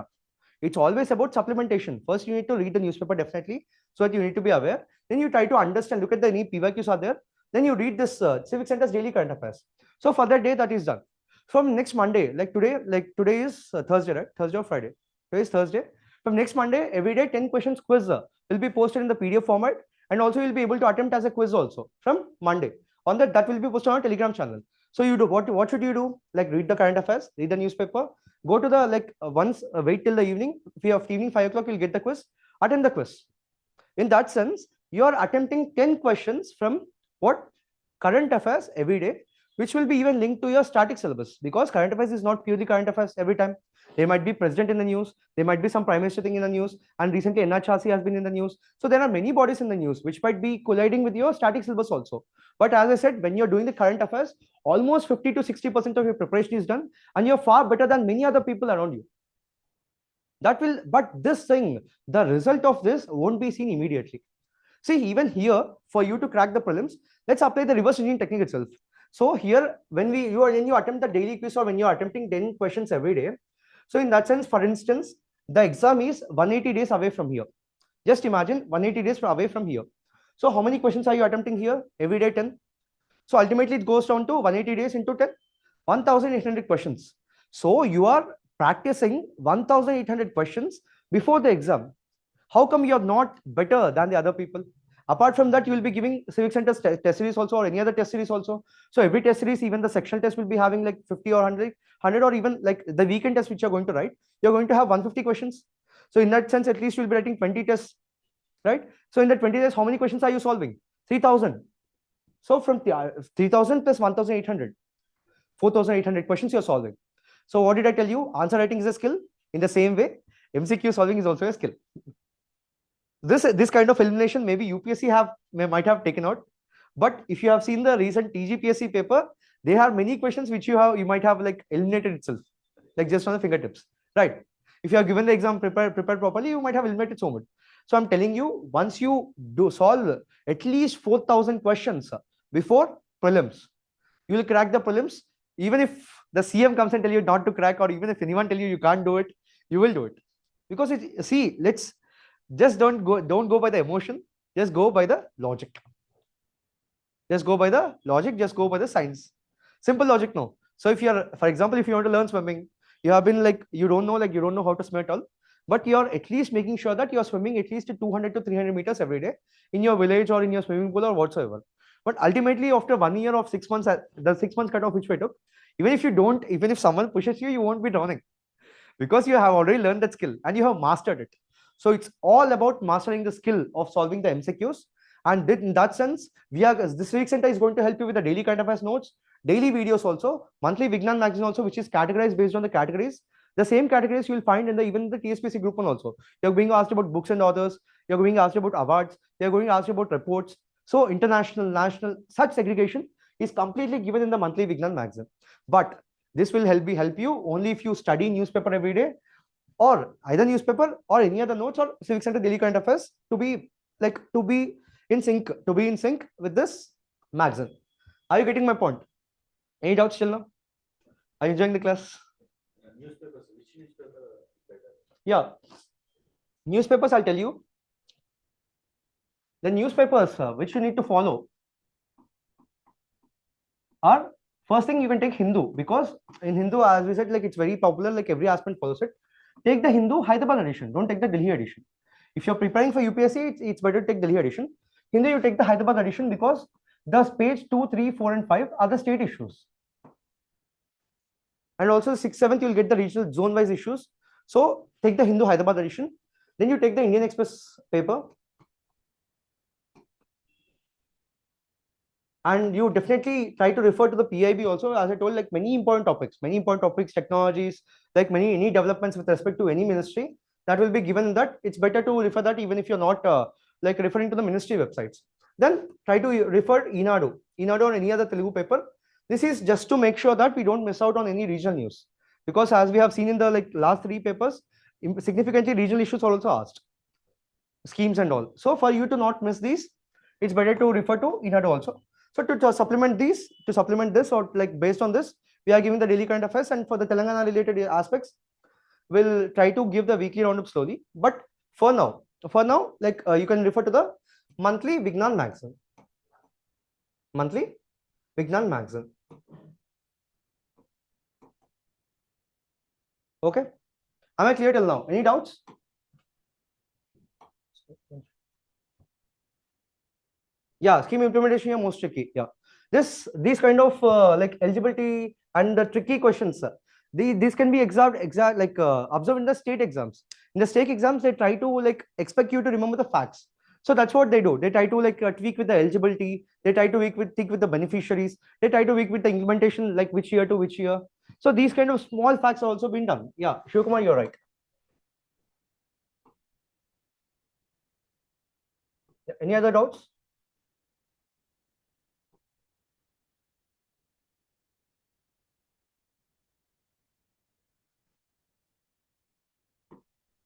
It's always about supplementation. First, you need to read the newspaper definitely, so that you need to be aware. Then you try to understand, look at the any PYQs are there. Then you read this CivicCentre's daily current affairs. So for that day, that is done. From next Monday, today is Thursday, right? Thursday or Friday? Today is Thursday. From next Monday, every day 10 questions quiz will be posted in the PDF format, and also you'll be able to attempt as a quiz also from Monday. On that will be posted on our Telegram channel. So you do what should you do? Read the current affairs, read the newspaper, go to the wait till the evening. If you have evening 5 o'clock, you'll get the quiz. Attend the quiz. In that sense, you are attempting 10 questions from what? Current affairs every day, which will be even linked to your static syllabus, because current affairs is not purely current affairs every time. There might be president in the news, there might be some prime minister thing in the news, and recently NHRC has been in the news. So there are many bodies in the news which might be colliding with your static syllabus also. But as I said, when you're doing the current affairs, almost 50 to 60% of your preparation is done, and you're far better than many other people around you. But this thing, the result of this won't be seen immediately. See, even here, for you to crack the prelims, let's apply the reverse engineering technique itself. So here, when you attempt the daily quiz, or when you're attempting 10 questions every day, so in that sense, for instance, the exam is 180 days away from here. Just imagine 180 days away from here. So how many questions are you attempting here? Every day 10. So ultimately, it goes down to 180 days into 10, 1,800 questions. So you are practicing 1,800 questions before the exam. How come you're not better than the other people? Apart from that, you will be giving CivicCentre's test series also, or any other test series also. So every test series, even the sectional test will be having 50 or 100, or even the weekend test which you're going to write, you're going to have 150 questions. So in that sense, at least you'll be writing 20 tests, right? So in that 20 tests, how many questions are you solving? 3,000. So from 3,000 plus 1,800, 4,800 questions you're solving. So what did I tell you? Answer writing is a skill. In the same way, MCQ solving is also a skill. This kind of elimination maybe UPSC might have taken out, but if you have seen the recent TGPSC paper, there are many questions which you might have eliminated itself, just on the fingertips, right? If you have given the exam prepared properly, you might have eliminated so much. So I'm telling you, once you solve at least 4,000 questions before prelims, you will crack the prelims. Even if the CM comes and tell you not to crack, or even if anyone tell you can't do it, you will do it, because just don't go by the emotion, just go by the logic. Just go by the logic, just go by the science. Simple logic, no. So if you're, for example, if you want to learn swimming, You have been like, you don't know how to swim at all, but you're at least making sure that you're swimming at least 200 to 300 meters every day in your village or in your swimming pool or whatsoever. But ultimately, after 1 year of 6 months, the 6 months cutoff which we took, even if someone pushes you, you won't be drowning because you have already learned that skill and you have mastered it. So it's all about mastering the skill of solving the MCQs. And in that sense, this CivicCentre is going to help you with the daily current affairs notes, daily videos also, monthly Vignan magazine also, which is categorized based on the categories. The same categories you will find in even the TSPSC group one also. You're being asked about books and authors. You're being asked about awards. You're going asked about reports. So international, national, such segregation is completely given in the monthly Vignan magazine. But this will help you only if you study newspaper every day, or either newspaper or any other notes or CivicCentre daily current affairs to be in sync with this magazine. Are you getting my point? Any doubts till now? Are you enjoying the class? Newspapers, which newspaper better? Yeah, newspapers, I'll tell you. The newspapers which you need to follow are, first thing, you can take Hindu, because in Hindu, as we said, like it's very popular, like every aspirant follows it. Take the Hindu Hyderabad edition. Don't take the Delhi edition. If you're preparing for UPSC, it's better to take Delhi edition. Hindu, you take the Hyderabad edition because the page 2, 3, 4, and 5 are the state issues. And also 6th, 7th, you'll get the regional zone-wise issues. So take the Hindu Hyderabad edition. Then you take the Indian Express paper. And you definitely try to refer to the PIB also, as I told, like many important topics, technologies, like any developments with respect to any ministry that will be given in that. It's better to refer that even if you're not like referring to the ministry websites. Then try to refer Enadu or any other Telugu paper. This is just to make sure that we don't miss out on any regional news, because as we have seen in the last 3 papers, significantly regional issues are also asked, schemes and all. So for you to not miss these, it's better to refer to Enadu also. So to supplement this, or like based on this, we are giving the daily current affairs, and for the Telangana related aspects, we'll try to give the weekly roundup slowly. But for now, like you can refer to the monthly Vignan magazine. Monthly Vignan magazine. Okay. Am I clear till now? Any doubts? Yeah, scheme implementation is most tricky. Yeah, these kind of like eligibility and the tricky questions, these can be observed in the state exams. In the state exams, they try to like expect you to remember the facts. So that's what they do. They try to like tweak with the eligibility. They try to tweak with the beneficiaries. They try to tweak with the implementation, like which year to which year. So these kind of small facts are also being done. Yeah, Shivkumar, you're right. Any other doubts?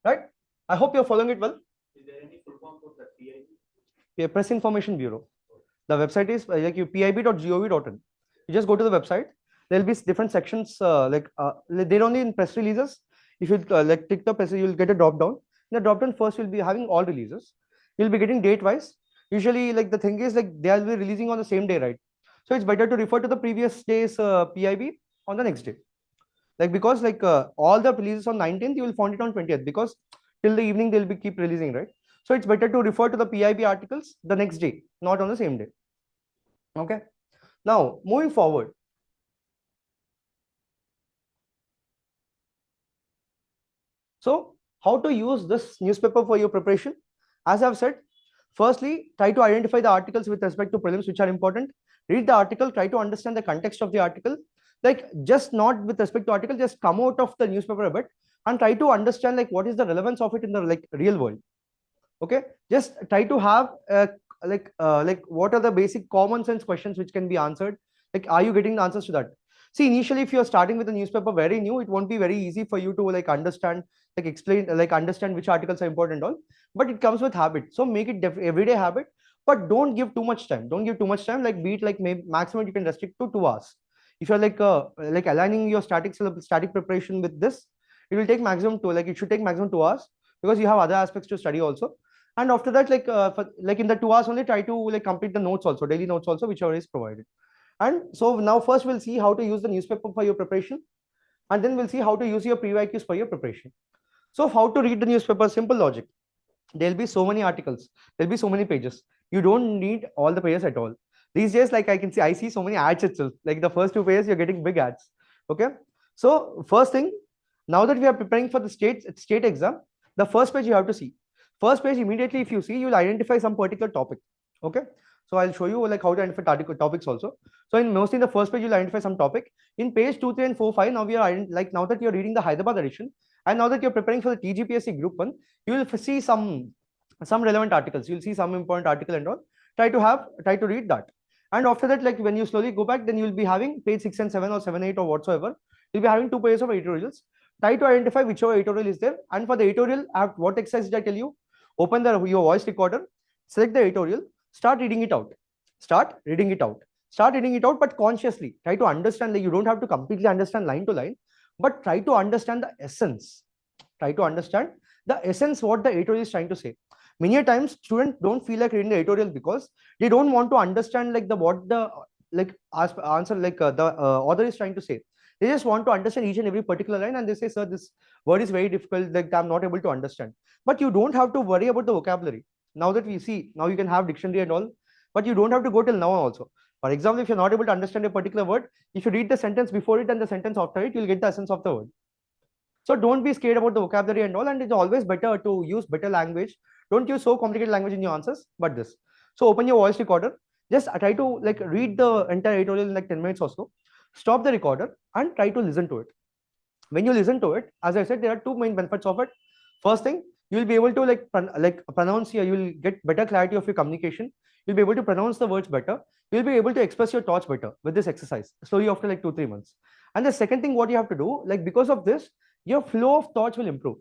Right? I hope you're following it well. Is there any full form for the PIB? Yeah, Press Information Bureau. The website is like pib.gov.in. You just go to the website. There'll be different sections they're only in press releases. If you like tick the press, you'll get a drop down. In the drop down, first you'll be having all releases. You'll be getting date wise. Usually, like the thing is like they'll be releasing on the same day, right? So it's better to refer to the previous day's PIB on the next day. Like because like all the releases on 19th, you will find it on 20th, because till the evening they'll be keep releasing, right? So it's better to refer to the PIB articles the next day, not on the same day. Okay. Now moving forward. So how to use this newspaper for your preparation? As I've said, firstly, try to identify the articles with respect to prelims which are important. Read the article, try to understand the context of the article. Like just not with respect to article, just come out of the newspaper a bit and try to understand like what is the relevance of it in the like real world. Okay, just try to have like what are the basic common sense questions which can be answered. Like, are you getting the answers to that? See, initially, if you're starting with a newspaper very new, it won't be very easy for you to like understand, like explain, like understand which articles are important and all. But it comes with habit. So make it everyday habit, but don't give too much time. Don't give too much time. Like be it like maybe maximum you can restrict to 2 hours. If you're like aligning your static preparation with this, it will take maximum it should take maximum 2 hours, because you have other aspects to study also. And after that, like in the 2 hours only, try to like complete the notes also, daily notes also, whichever is provided. And so now first we'll see how to use the newspaper for your preparation. and then we'll see how to use your pre-IQs for your preparation. So how to read the newspaper? Simple logic. There'll be so many articles, there'll be so many pages. You don't need all the pages at all. These days, like I see so many ads itself. Like the first 2 pages, you're getting big ads. Okay. So first thing, now that we are preparing for the state exam, the first page you have to see. First page, immediately if you see, you'll identify some particular topic. Okay. So I'll show you like how to identify topics also. So in mostly in the first page, you'll identify some topic. In page 2, 3, and 4, 5, now we are like now that you're reading the Hyderabad edition, and now that you're preparing for the TGPSC Group 1, you will see some relevant articles. You'll see some important article and all. Try to read that. And after that, like when you slowly go back, then you'll be having page 6 and 7 or 7, 8 or whatsoever. You'll be having 2 pages of editorials. Try to identify whichever editorial is there. And for the editorial, what exercise did I tell you? Open your voice recorder, select the editorial, start reading it out. Start reading it out. Start reading it out, but consciously. Try to understand. Like you don't have to completely understand line to line, but try to understand the essence. Try to understand the essence what the editorial is trying to say. Many times students don't feel like reading the editorial because they don't want to understand like what the answer the author is trying to say. They just want to understand each and every particular line, and they say, sir, this word is very difficult, like I'm not able to understand. But you don't have to worry about the vocabulary. Now that we see, now you can have dictionary and all, but you don't have to go till now also. For example, if you're not able to understand a particular word, if you read the sentence before it and the sentence after it, you'll get the essence of the word. So don't be scared about the vocabulary and all, and it's always better to use better language. Don't use so complicated language in your answers, but this. So open your voice recorder. Just try to like read the entire editorial in like 10 minutes or so. Stop the recorder and try to listen to it. When you listen to it, as I said, there are 2 main benefits of it. First thing, you will be able to pronounce here. You will get better clarity of your communication. You'll be able to pronounce the words better. You'll be able to express your thoughts better with this exercise slowly after like 2-3 months. And the second thing, what you have to do, like because of this, your flow of thoughts will improve.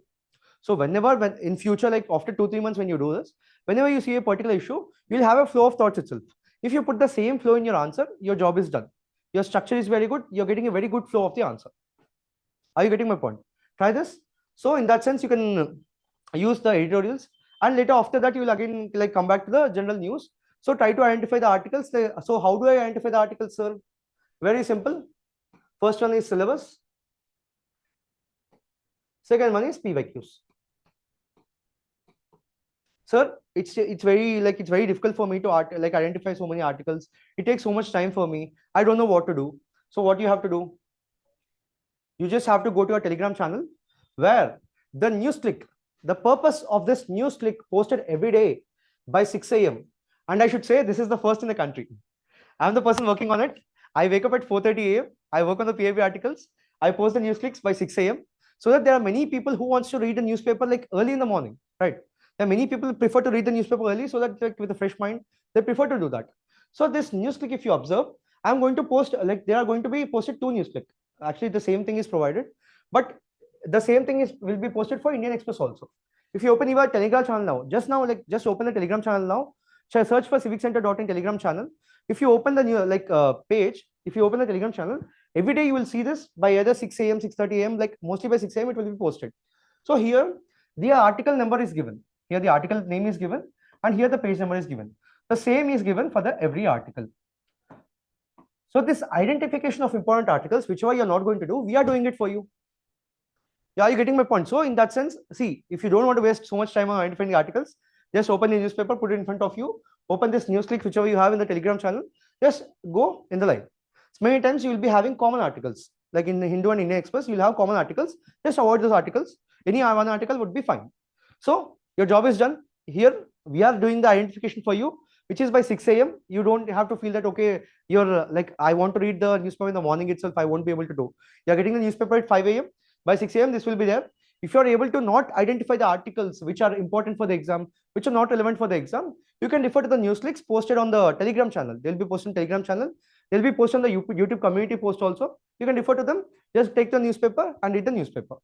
So when in future, like after 2-3 months, when you do this, whenever you see a particular issue, you'll have a flow of thoughts itself. If you put the same flow in your answer, your job is done. Your structure is very good. You're getting a very good flow of the answer. Are you getting my point? Try this. So in that sense, you can use the editorials, and later after that, you will again like come back to the general news. So try to identify the articles. So how do I identify the articles, sir? Very simple. First one is syllabus. Second one is PYQs. Sir, it's very difficult for me to identify so many articles. It takes so much time for me. I don't know what to do. So what you have to do? You just have to go to a Telegram channel where the news click, the purpose of this news click posted every day by 6 a.m. And I should say this is the first in the country. I'm the person working on it. I wake up at 4:30 a.m. I work on the PIB articles. I post the news clicks by 6 a.m. so that there are many people who wants to read the newspaper like early in the morning, right? There are many people who prefer to read the newspaper early so that like with a fresh mind, they prefer to do that. So this news click, if you observe, I'm going to post like there are going to be posted 2 news click. Actually, the same thing is provided, but the same thing will be posted for Indian Express also. If you open your Telegram channel now, just open the Telegram channel now. Search for CivicCentre Telegram channel. If you open the new page, if you open the Telegram channel, every day you will see this by either 6 a.m., 6:30 a.m. Like mostly by 6 a.m. it will be posted. So here the article number is given. Here the article name is given, and here the page number is given. The same is given for the every article. So this identification of important articles, whichever you're not going to do, we are doing it for you. Yeah, you're getting my point. So in that sense, see, if you don't want to waste so much time on identifying the articles, just open the newspaper, put it in front of you, open this news click, whichever you have in the Telegram channel, just go in the line. So many times you will be having common articles, like in the Hindu and Indian Express, you'll have common articles. Just avoid those articles. Any one article would be fine. So your job is done. Here we are doing the identification for you, which is by 6 a.m. You don't have to feel that, okay, you're like, I want to read the newspaper in the morning itself, I won't be able to do. You're getting the newspaper at 5 a.m. By 6 a.m. this will be there. If you're able to not identify the articles which are important for the exam, which are not relevant for the exam, you can refer to the news links posted on the Telegram channel. They'll be posted on Telegram channel. They'll be posted on the YouTube community post also. You can refer to them. Just take the newspaper and read the newspaper.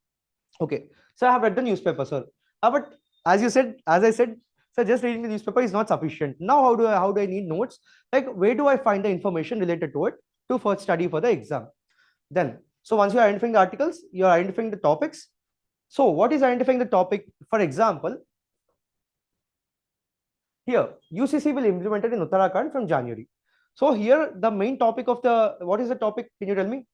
Okay. So I have read the newspaper, sir. But as I said, so just reading the newspaper is not sufficient. Now, how do I need notes? Like, where do I find the information related to it to first study for the exam? Then, so once you're identifying the articles, you're identifying the topics. So what is identifying the topic? For example, here UCC will implement it in Uttarakhand from January. So here the main topic of the, what is the topic? Can you tell me?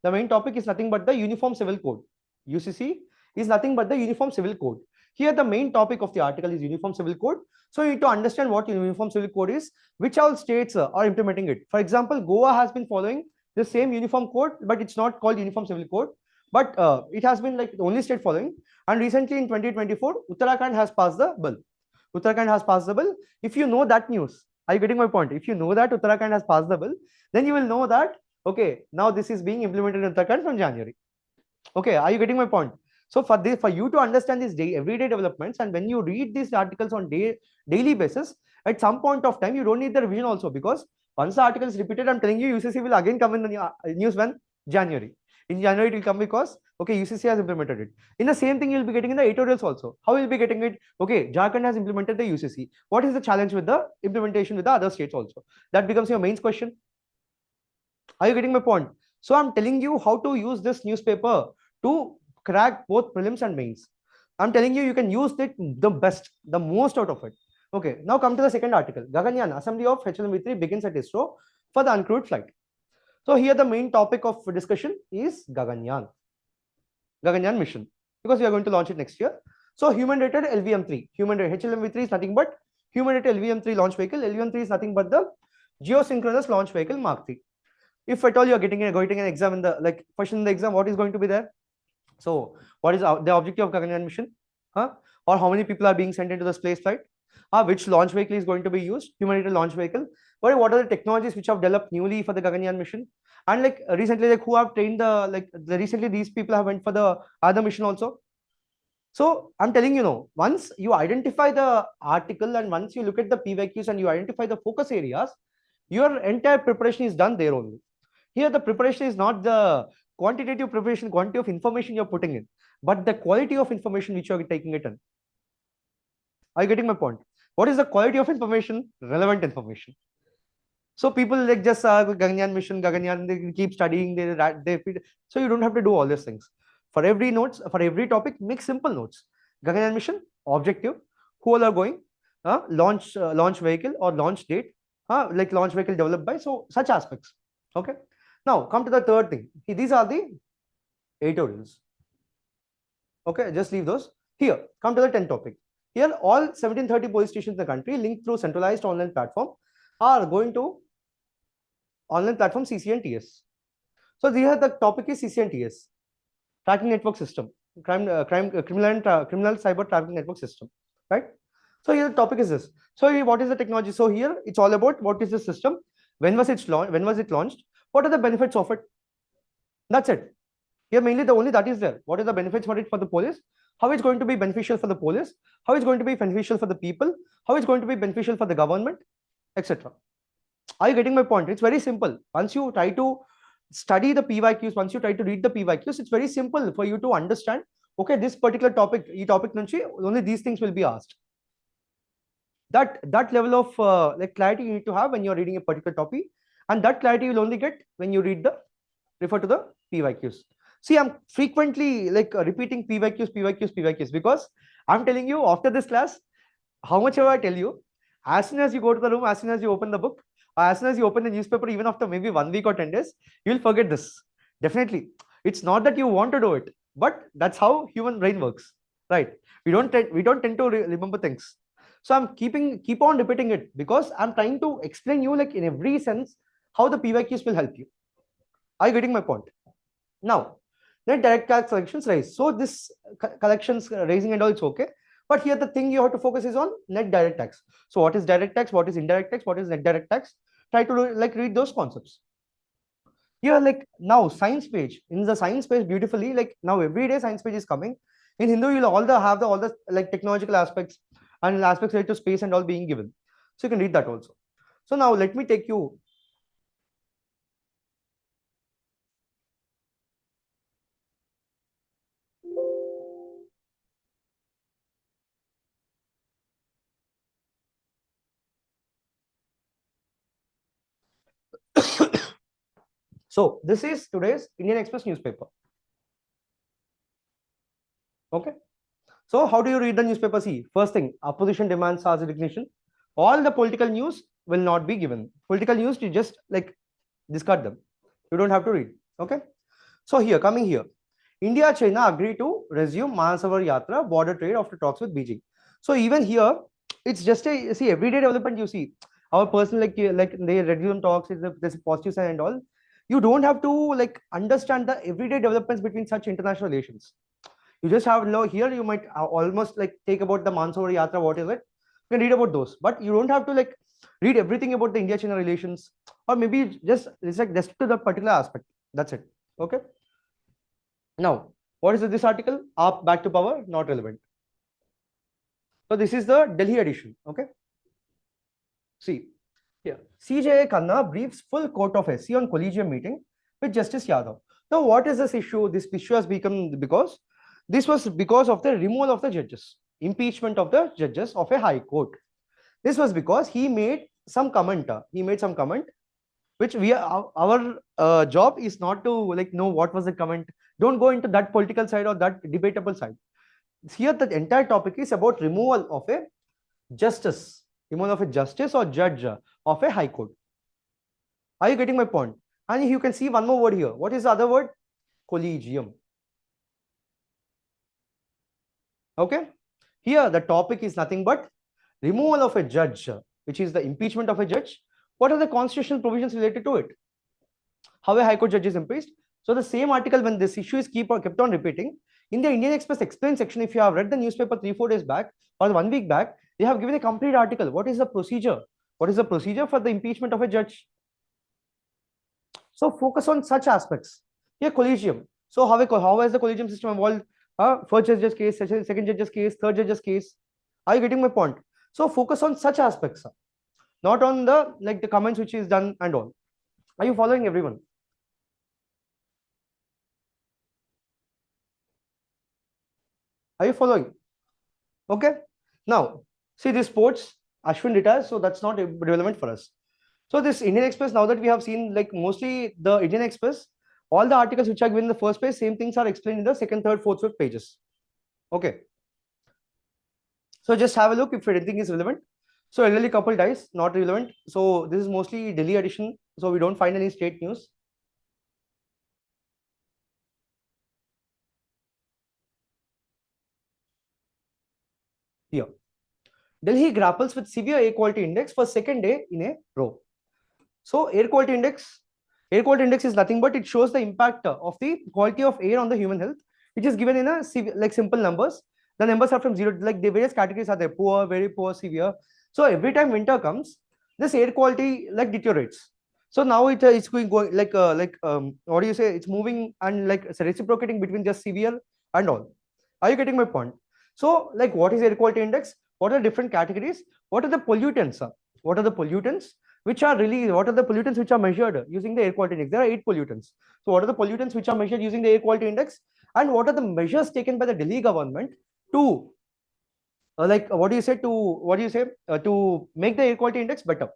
The main topic is nothing but the Uniform Civil Code. UCC is nothing but the Uniform Civil Code. Here, the main topic of the article is Uniform Civil Code. So you need to understand what Uniform Civil Code is, which all states are implementing it. For example, Goa has been following the same Uniform Code, but it's not called Uniform Civil Code. But it has been like the only state following. And recently in 2024, Uttarakhand has passed the bill. Uttarakhand has passed the bill. If you know that news, are you getting my point? If you know that Uttarakhand has passed the bill, then you will know that, okay, now this is being implemented in Uttarakhand from January. Okay, are you getting my point? So for this, for you to understand these everyday developments, and when you read these articles on daily basis, at some point of time, you don't need the revision also, because once the article is repeated, I'm telling you, UCC will again come in the news when January. In January, it will come because, okay, UCC has implemented it. In the same thing, you'll be getting in the editorials also. How you'll be getting it? Okay, Jharkhand has implemented the UCC. What is the challenge with the implementation with the other states also? That becomes your mains question. Are you getting my point? So I'm telling you how to use this newspaper to crack both prelims and mains. I'm telling you, you can use it the best, the most out of it. Okay, now come to the second article. Gaganyaan, assembly of HLMV3 begins at ISRO for the uncrewed flight. So here the main topic of discussion is Gaganyaan mission, because we are going to launch it next year. So human rated LVM3, HLMV3 is nothing but human rated LVM3 launch vehicle. LVM3 is nothing but the geosynchronous launch vehicle Mark III. If at all you are getting an exam in the question in the exam, what is going to be there? So what is the objective of Gaganyaan mission? Or how many people are being sent into the space flight? Which launch vehicle is going to be used? Humanitarian launch vehicle. What are the technologies which have developed newly for the Gaganyaan mission? And recently, who have trained recently these people have went for the other mission also. So I'm telling you, once you identify the article and once you look at the PYQs and you identify the focus areas, your entire preparation is done there only. Here, the preparation is not the quantitative preparation, quantity of information you're putting in, but the quality of information which you're taking it in. Are you getting my point? What is the quality of information? Relevant information. So people just Gaganyaan mission, Gaganyaan, they keep studying, so you don't have to do all these things. For every notes, for every topic, make simple notes. Gaganyaan mission, objective, who all are going, launch vehicle or launch date, launch vehicle developed by, so such aspects. Okay. Now come to the third thing. These are the editorials. Okay, just leave those. Here, come to the 10th topic. Here, all 1730 police stations in the country linked through centralized online platform are going to online platform CCNTS. So here the topic is CCNTS, tracking network system, criminal cyber trafficking network system, right? So here the topic is this. So here, what is the technology? So here it's all about what is the system, when was it launched, what are the benefits of it? That's it. Here mainly the only that is there. What are the benefits for it for the police? How it's going to be beneficial for the police? How it's going to be beneficial for the people? How it's going to be beneficial for the government, etc. Are you getting my point? It's very simple. Once you try to study the PYQs, once you try to read the PYQs, it's very simple for you to understand. Okay, this particular topic, only these things will be asked. That level of clarity you need to have when you're reading a particular topic, and that clarity you will only get when you refer to the PYQs. See, I'm frequently repeating PYQs because I'm telling you after this class, how much ever I tell you, as soon as you go to the room, as soon as you open the book, or as soon as you open the newspaper, even after maybe 1 week or 10 days, you will forget this. Definitely. It's not that you want to do it, but that's how human brain works, right? We don't tend to remember things. So I'm keep on repeating it because I'm trying to explain you in every sense how the PYQs will help you. Are you getting my point? Now, net direct tax collections raise. So this collections raising and all, it's okay. But here the thing you have to focus is on net direct tax. So what is direct tax? What is indirect tax? What is net direct tax? Try to read those concepts. Here now science page. In the science page beautifully, now every day science page is coming. In Hindu, you'll all the technological aspects and aspects related to space and all being given. So you can read that also. So now let me take you. So this is today's Indian Express newspaper. Okay. So how do you read the newspaper? See, first thing, opposition demands SARS recognition. All the political news will not be given. Political news, you just discard them. You don't have to read. Okay. So here, coming here, India, China agree to resume Mahasagar Yatra border trade after talks with Beijing. So even here, it's just a see everyday development. You see, our personal like they resume talks. There's a positive sign and all. You don't have to like understand the everyday developments between such international relations. You just have here. You might almost like take about the Mahasagar Yatra. What is it? You can read about those, but you don't have to like read everything about the India-China relations, or maybe just it's like just to the particular aspect. That's it. Okay. Now, what is this article? Up back to power, not relevant. So this is the Delhi edition. Okay. See, here CJA Khanna briefs full court of SC on collegium meeting with Justice Yadav. Now, what is this issue? This issue has become because this was because of the removal of the judges, impeachment of the judges of a high court. This was because he made some comment. Which we are our job is not to like know what was the comment. Don't go into that political side or that debatable side. Here the entire topic is about removal of a justice or judge of a high court. Are you getting my point? And you can see one more word here. What is the other word? Collegium. Okay. Here the topic is nothing but removal of a judge, which is the impeachment of a judge. What are the constitutional provisions related to it? How a high court judge is impeached. So the same article, when this issue is kept on repeating, in the Indian Express Explain section, if you have read the newspaper 3-4 days back or 1 week back, they have given a complete article. What is the procedure? What is the procedure for the impeachment of a judge? So focus on such aspects. Here, collegium. So how has the collegium system evolved? First judge's case, second judge's case, third judge's case. Are you getting my point? So focus on such aspects, not on the like the comments which is done and all. Are you following everyone? Are you following? Okay. Now, see this sports, Ashwin retires, so that's not relevant for us. So this Indian Express, now that we have seen like mostly the Indian Express, all the articles which are given in the first page, same things are explained in the second, third, fourth, fifth pages. Okay. So just have a look if anything is relevant. So elderly couple dies, not relevant. So this is mostly Delhi edition. So we don't find any state news. Here, Delhi grapples with severe air quality index for second day in a row. So air quality index is nothing but it shows the impact of the quality of air on the human health, which is given in a like simple numbers. The numbers are from 0 like the various categories are there: poor, very poor, severe. So every time winter comes, this air quality like deteriorates. So now it's going like what do you say? It's moving and like it's reciprocating between just severe and all. Are you getting my point? So like what is air quality index? What are different categories? What are the pollutants? What are the pollutants which are really? What are the pollutants which are measured using the air quality index? There are 8 pollutants. So what are the pollutants which are measured using the air quality index? And what are the measures taken by the Delhi government to to make the air quality index better,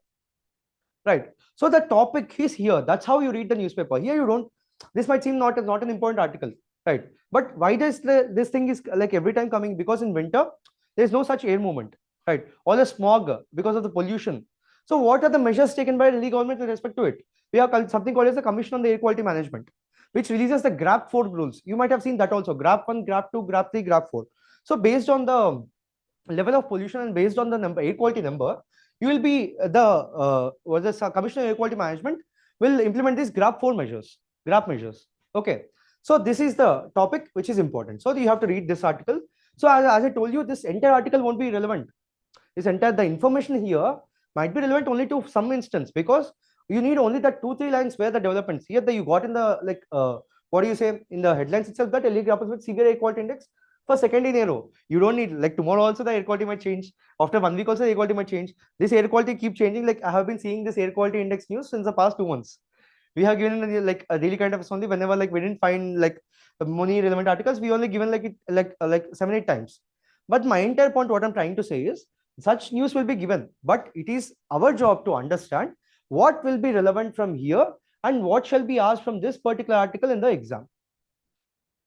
right? So the topic is here. That's how you read the newspaper. Here you don't. This might seem not an important article, right? But why does this thing is like every time coming? Because in winter there's no such air movement, right? All the smog because of the pollution. So what are the measures taken by the Delhi government with respect to it? We have something called as the Commission on the Air Quality Management, which releases the GRAP 4 rules. You might have seen that also. GRAP 1, GRAP 2, GRAP 3, GRAP 4. So based on the level of pollution and based on the number air quality number, you will be the Commission on Air Quality Management will implement these GRAP 4 measures, GRAP measures. Okay. So this is the topic which is important. So you have to read this article. So as I told you, this entire article won't be relevant. The information here might be relevant only to some instance because you need only the 2-3 lines where the developments here that you got in the like what do you say in the headlines itself that Delhi grapples with severe air quality index for second in a row. You don't need like tomorrow also the air quality might change. After 1 week also the air quality might change. This air quality keep changing. Like I have been seeing this air quality index news since the past 2 months. We have given like a daily kind of only whenever like we didn't find like many relevant articles, we only given like it like 7-8 times. But my entire point, what I'm trying to say is such news will be given, but it is our job to understand what will be relevant from here and what shall be asked from this particular article in the exam.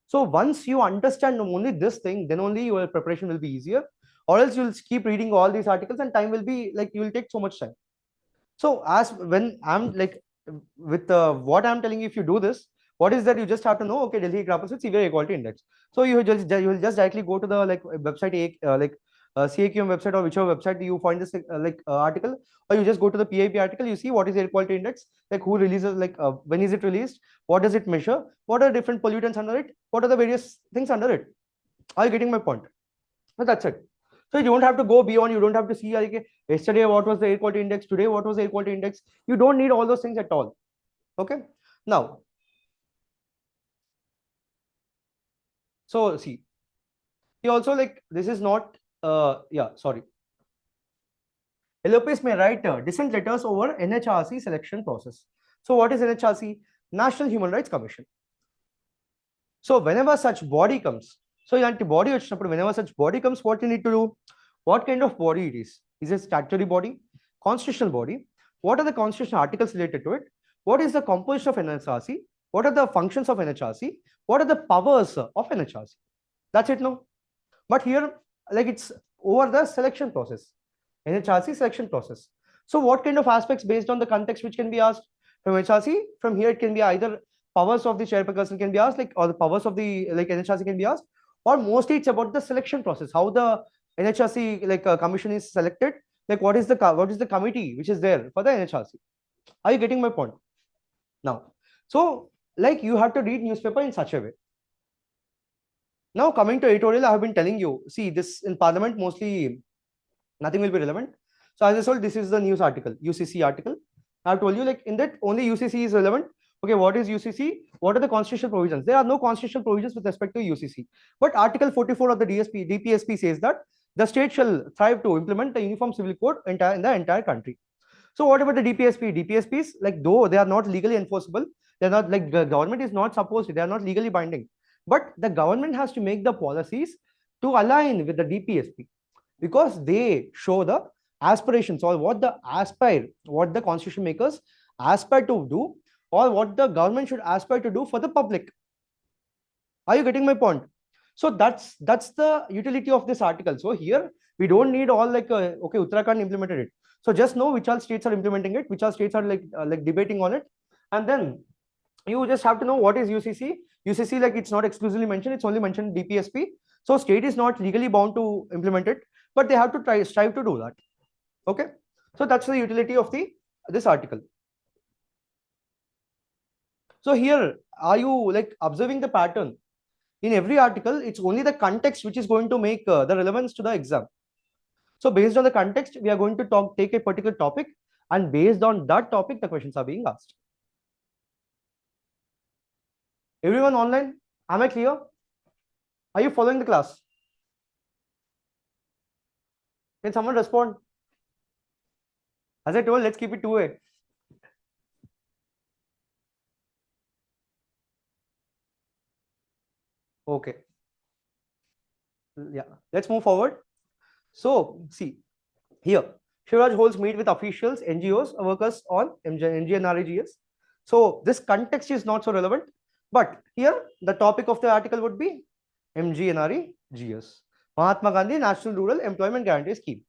So once you understand only this thing, then only your preparation will be easier, or else you'll keep reading all these articles and time will be like you will take so much time. So as when I'm like with what I'm telling you, if you do this, What is that? You just have to know, okay, Delhi grapples with severe equality index. So you will just directly go to the website, CAQM website, or whichever website you find this article, or you just go to the PIP article, you see what is air quality index, like who releases, when is it released, what does it measure, what are different pollutants under it, what are the various things under it. Are you getting my point? So that's it. So you don't have to go beyond, you don't have to see like yesterday what was the air quality index, today what was the air quality index. You don't need all those things at all. Okay. Now, so see, he also this is not sorry. LOPs may write dissent letters over NHRC selection process. So what is NHRC? National Human Rights Commission. So whenever such body comes, so body, whenever such body comes, what you need to do? What kind of body it is? Is it a statutory body, constitutional body? What are the constitutional articles related to it? What is the composition of NHRC? What are the functions of NHRC? What are the powers of NHRC? That's it, no? But here, it's over the selection process, NHRC selection process. So what kind of aspects based on the context which can be asked from NHRC? From here, it can be either powers of the chairperson can be asked, or the powers of the NHRC can be asked, or mostly it's about the selection process, how the NHRC commission is selected, what is the committee which is there for the NHRC. Are you getting my point? Now, so you have to read newspaper in such a way. Now coming to editorial, I have been telling you, see this in Parliament mostly nothing will be relevant. So as I told, this is the news article, UCC article. I have told you in that only UCC is relevant. Okay, what is UCC? What are the constitutional provisions? There are no constitutional provisions with respect to UCC. But Article 44 of the DPSP says that the state shall strive to implement the uniform civil code in the entire country. So what about the DPSP? DPSPs, though they are not legally enforceable, they're not government is not supposed, they are not legally binding. But the government has to make the policies to align with the DPSP because they show the aspirations or what the constitution makers aspire to do, or what the government should aspire to do for the public. Are you getting my point? So that's the utility of this article. So here we don't need all okay, Uttarakhand implemented it. So just know which all states are implementing it, which all states are debating on it, and then you just have to know what is UCC. UCC it's not exclusively mentioned; it's only mentioned DPSP. So state is not legally bound to implement it, but they have to strive to do that. Okay, so that's the utility of this article. So here, are you observing the pattern? In every article, it's only the context which is going to make the relevance to the exam. So based on the context, we are going to take a particular topic, and based on that topic, the questions are being asked. Everyone online? Am I clear? Are you following the class? Can someone respond? As I told, let's keep it two-way. Okay. Yeah, let's move forward. So, see, here, Shivraj holds meet with officials, NGOs, workers on MGNREGS. So, this context is not so relevant, but here, the topic of the article would be MGNREGS, Mahatma Gandhi National Rural Employment Guarantee Scheme.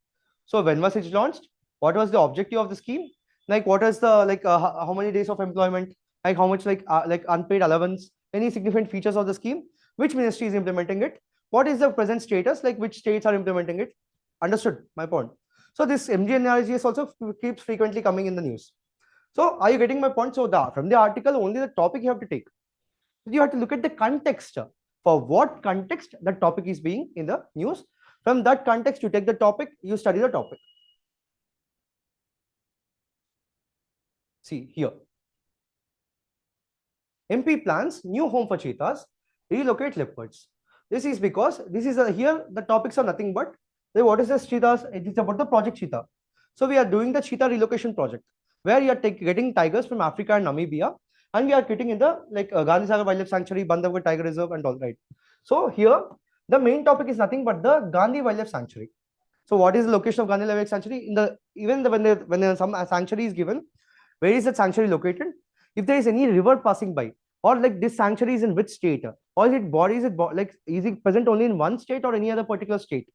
So, when was it launched? What was the objective of the scheme? What is the, how many days of employment? How much, unpaid allowance? Any significant features of the scheme? Which ministry is implementing it? What is the present status? Which states are implementing it? Understood my point? So this MGNREGS also keeps frequently coming in the news. So are you getting my point? So from the article, only the topic you have to take. You have to look at the context. For what context the topic is being in the news. From that context, you take the topic, you study the topic. See here. MP plans new home for cheetahs, relocate leopards. This is because here the topics are nothing but what is the cheetahs? It is about the project cheetah. So we are doing the cheetah relocation project where you are getting tigers from Africa and Namibia, and we are getting in the Gandhi Sagar Wildlife Sanctuary, Bandhavgarh Tiger Reserve, and all right. So here the main topic is nothing but the Gandhi Wildlife Sanctuary. So what is the location of Gandhi Wildlife Sanctuary? When some sanctuary is given, where is that sanctuary located? If there is any river passing by, or this sanctuary is in which state, or is it present only in one state or any other particular state?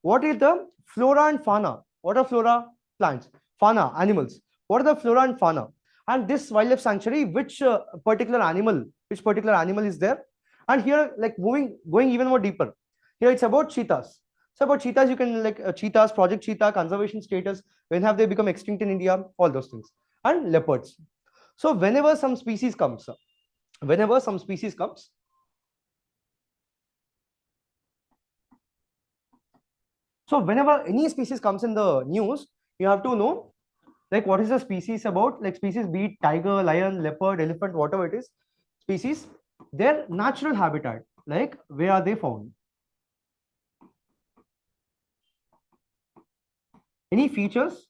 What is the flora and fauna? What are flora? Plants. Fauna, animals. What are the flora and fauna? And this wildlife sanctuary, which particular animal which particular animal is there. And here, like going even more deeper, here it's about cheetahs. So about cheetahs, you can like cheetahs, project cheetah, conservation status, when have they become extinct in India, all those things, and leopards. So whenever some species comes, whenever some species comes, so whenever any species comes in the news, you have to know like what is the species about, like species be it tiger, lion, leopard, elephant, whatever it is, species, their natural habitat, like where are they found, any features,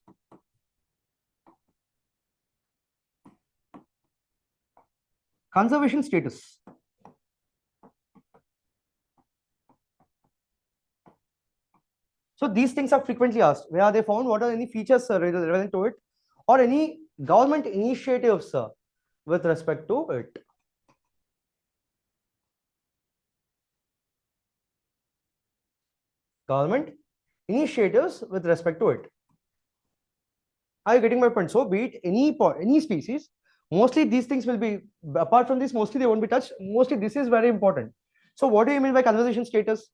conservation status. So these things are frequently asked. Where are they found? What are any features relevant to it, or any government initiatives with respect to it? Government initiatives with respect to it. Are you getting my point? So be it any species, mostly these things will be, apart from this, mostly they won't be touched. Mostly this is very important. So what do you mean by conservation status?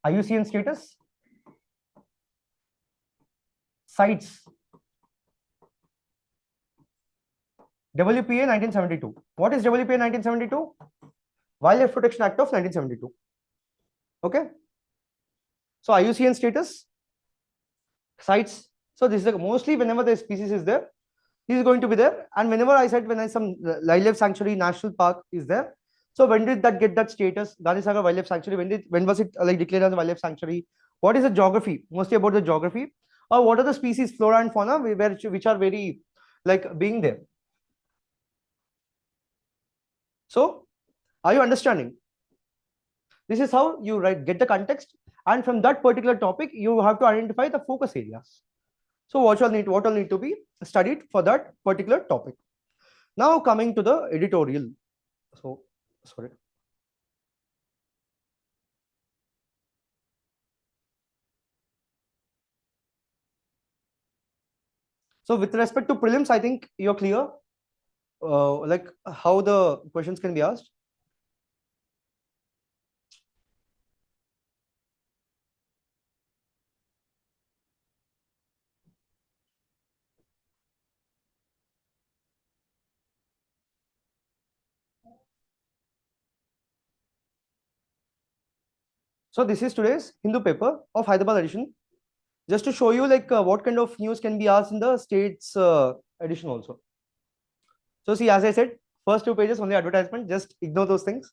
IUCN status, sites, WPA 1972. What is WPA 1972? Wildlife Protection Act of 1972. Okay. So IUCN status, sites. So this is like mostly whenever the species is there, he is going to be there. And whenever I said when some wildlife sanctuary, national park is there. So when did that get that status? Sagar Wildlife Sanctuary. When was it like declared as a wildlife sanctuary? What is the geography? Mostly about the geography. Or what are the species, flora and fauna, which are very like being there. So are you understanding? This is how you get the context, and from that particular topic, you have to identify the focus areas. So what all need to be studied for that particular topic. Now coming to the editorial. So sorry. So with respect to prelims, I think you're clear, like how the questions can be asked. So this is today's Hindu paper of Hyderabad edition. Just to show you like what kind of news can be asked in the states edition also. So see, as I said, first 2 pages only advertisement, just ignore those things.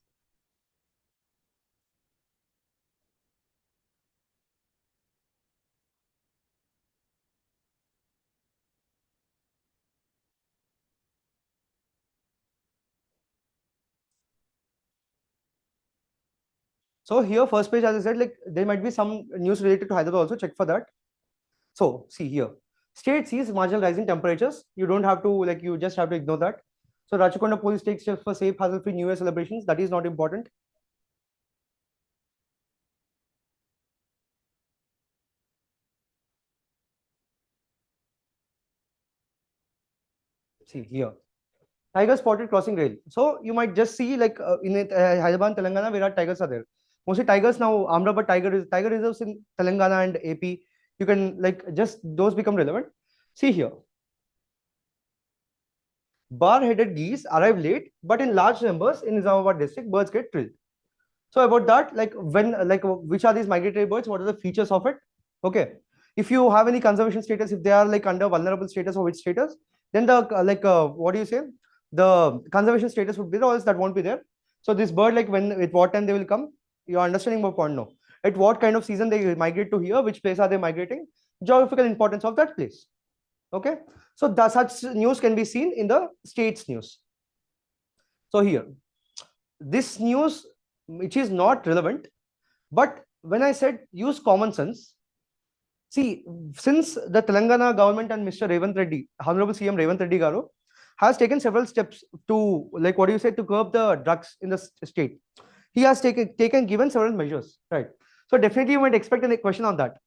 So here, first page, as I said, like there might be some news related to Hyderabad also, check for that. So see here, state sees marginal rising temperatures. You don't have to, like, you just have to ignore that. So Rachakonda police takes steps for safe, hassle-free New Year celebrations. That is not important. See here, tiger spotted crossing rail. So you might just see like in Hyderabad, Telangana, where tigers are there. Mostly tigers now. Amrapur tiger reserves in Telangana and AP. You can like just those become relevant. See here, bar-headed geese arrive late, but in large numbers in Nizamabad district, birds get killed. So about that, like when, like which are these migratory birds? What are the features of it? Okay. If you have any conservation status, if they are like under vulnerable status or which status, then the what do you say? The conservation status would be there, or else that won't be there. So this bird, like when at what time they will come, you're understanding my point now. At what kind of season they migrate to here, which place are they migrating? Geographical importance of that place. Okay. So the such news can be seen in the states news. So here, this news which is not relevant, but when I said use common sense, see, since the Telangana government and Mr. Revant Reddy, Honorable CM Revant Reddy Garu, has taken several steps to, like what do you say, to curb the drugs in the state. He has given several measures, right? So definitely you might expect a question on that,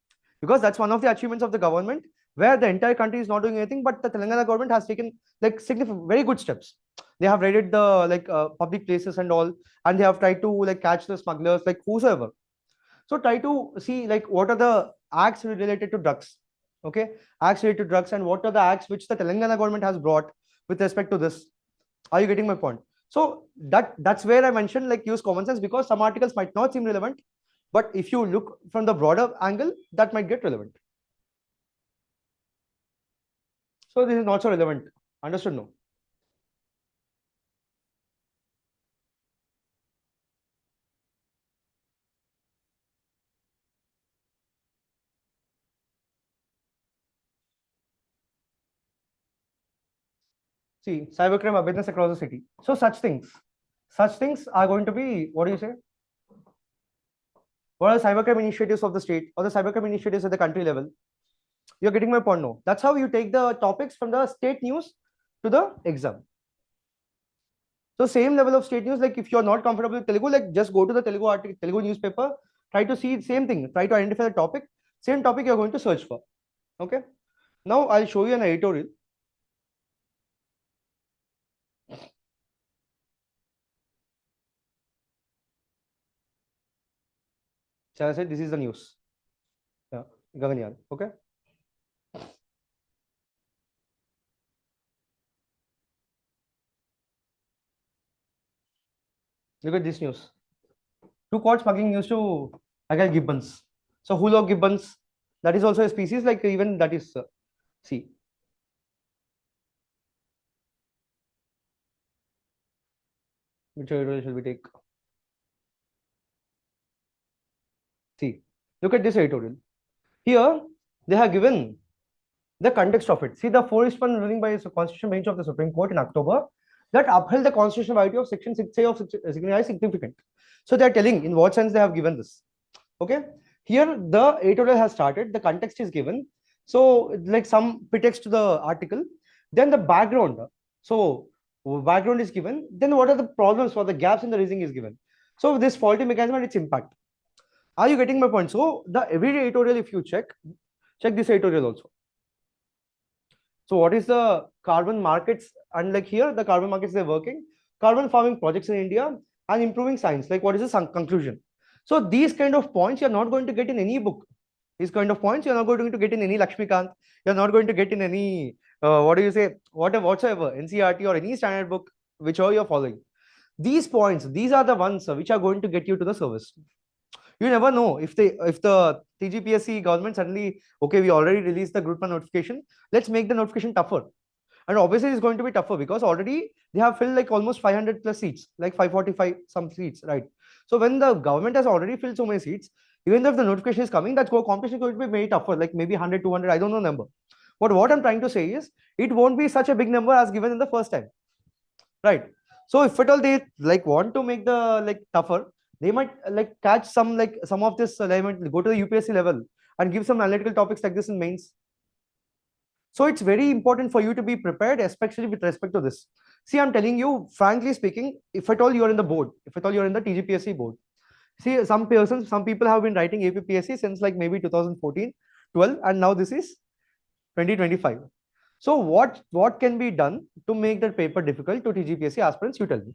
because that's one of the achievements of the government, where the entire country is not doing anything, but the Telangana government has taken like significant, very good steps. They have raided the public places and all, and they have tried to like catch the smugglers, like whosoever. So try to see like what are the acts related to drugs, okay, acts related to drugs, and what are the acts which the Telangana government has brought with respect to this. Are you getting my point? So that's where I mentioned like use common sense, because some articles might not seem relevant, but if you look from the broader angle, that might get relevant. So this is not so relevant. Understood? No. See, cybercrime awareness across the city. So such things are going to be, what do you say? What are the cybercrime initiatives of the state or the cybercrime initiatives at the country level? You're getting my point? No. That's how you take the topics from the state news to the exam. So same level of state news, like if you're not comfortable with Telugu, like just go to the Telugu article, Telugu newspaper, try to see same thing, try to identify the topic, same topic you're going to search for. Okay. Now I'll show you an editorial. So I said this is the news. Yeah, Gaganyan. Okay. Look at this news. Two caught smuggling news to Agal gibbons. So Hulo gibbons, that is also a species, like even that is see. Which editorial shall we take? See, look at this editorial. Here they have given the context of it. See, the 4:1 ruling by the Constitutional Bench of the Supreme Court in October that upheld the constitutional value of Section 6A of Section is significant. So they are telling in what sense they have given this. Okay. Here the editorial has started. The context is given. So like some pretext to the article. Then the background. So background is given. Then what are the problems or the gaps in the reasoning is given. So this faulty mechanism and its impact. Are you getting my point? So the every editorial, if you check this editorial also. So what is the carbon markets? And like here, the carbon markets they're working, carbon farming projects in India, and improving science. Like what is the conclusion? So these kind of points you're not going to get in any book. These kind of points you're not going to get in any Lakshmikant. You're not going to get in any what do you say? Whatsoever NCERT or any standard book whichever you're following. These points, these are the ones which are going to get you to the service. You never know if the TGPSC government suddenly, okay, we already released the Group 1 notification, let's make the notification tougher. And obviously it's going to be tougher because already they have filled like almost 500 plus seats, like 545 some seats, right? So when the government has already filled so many seats, even though if the notification is coming, that competition is going to be very tougher, like maybe 100, 200, I don't know number. But what I'm trying to say is, it won't be such a big number as given in the first time, right? So if at all they like want to make the like tougher, they might like catch some of this, they might go to the UPSC level and give some analytical topics like this in mains. So it's very important for you to be prepared, especially with respect to this. See, I'm telling you, frankly speaking, if at all you're in the board, if at all you're in the TGPSC board, see, some people have been writing APPSC since like maybe 2014, 12, and now this is 2025. So what can be done to make that paper difficult to TGPSC aspirants? You tell me.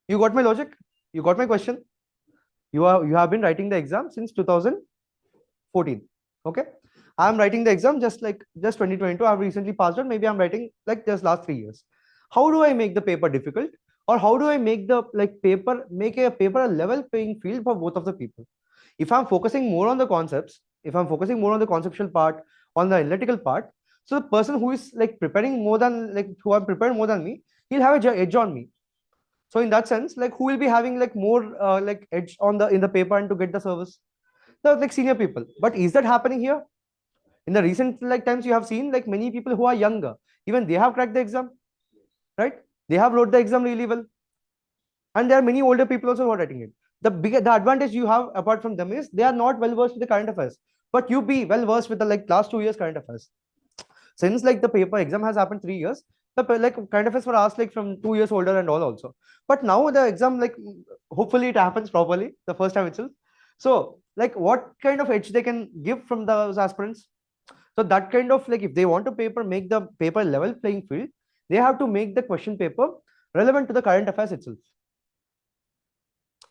You got my logic? You got my question? You have been writing the exam since 2014. Okay. I'm writing the exam just 2022. I've recently passed out. Maybe I'm writing like just last 3 years. How do I make the paper difficult? Or how do I make the make a paper a level playing field for both of the people? If I'm focusing more on the concepts, if I'm focusing more on the conceptual part, on the analytical part, so the person who is like preparing more than who are prepared more than me, he'll have a edge on me. So in that sense, like who will be having like more edge on the in the paper and to get the service? The like senior people. But is that happening here? In the recent like times, you have seen like many people who are younger, even they have cracked the exam, right? They have wrote the exam really well, and there are many older people also who are writing it. The advantage you have apart from them is they are not well versed with the current affairs, but you be well versed with the like last 2 years current affairs. Since like the paper exam has happened 3 years, the like current affairs were asked like from 2 years older and all also. But now the exam like hopefully it happens properly the first time itself. So like what kind of edge they can give from those aspirants? So that kind of like if they want to make the paper level playing field, they have to make the question paper relevant to the current affairs itself.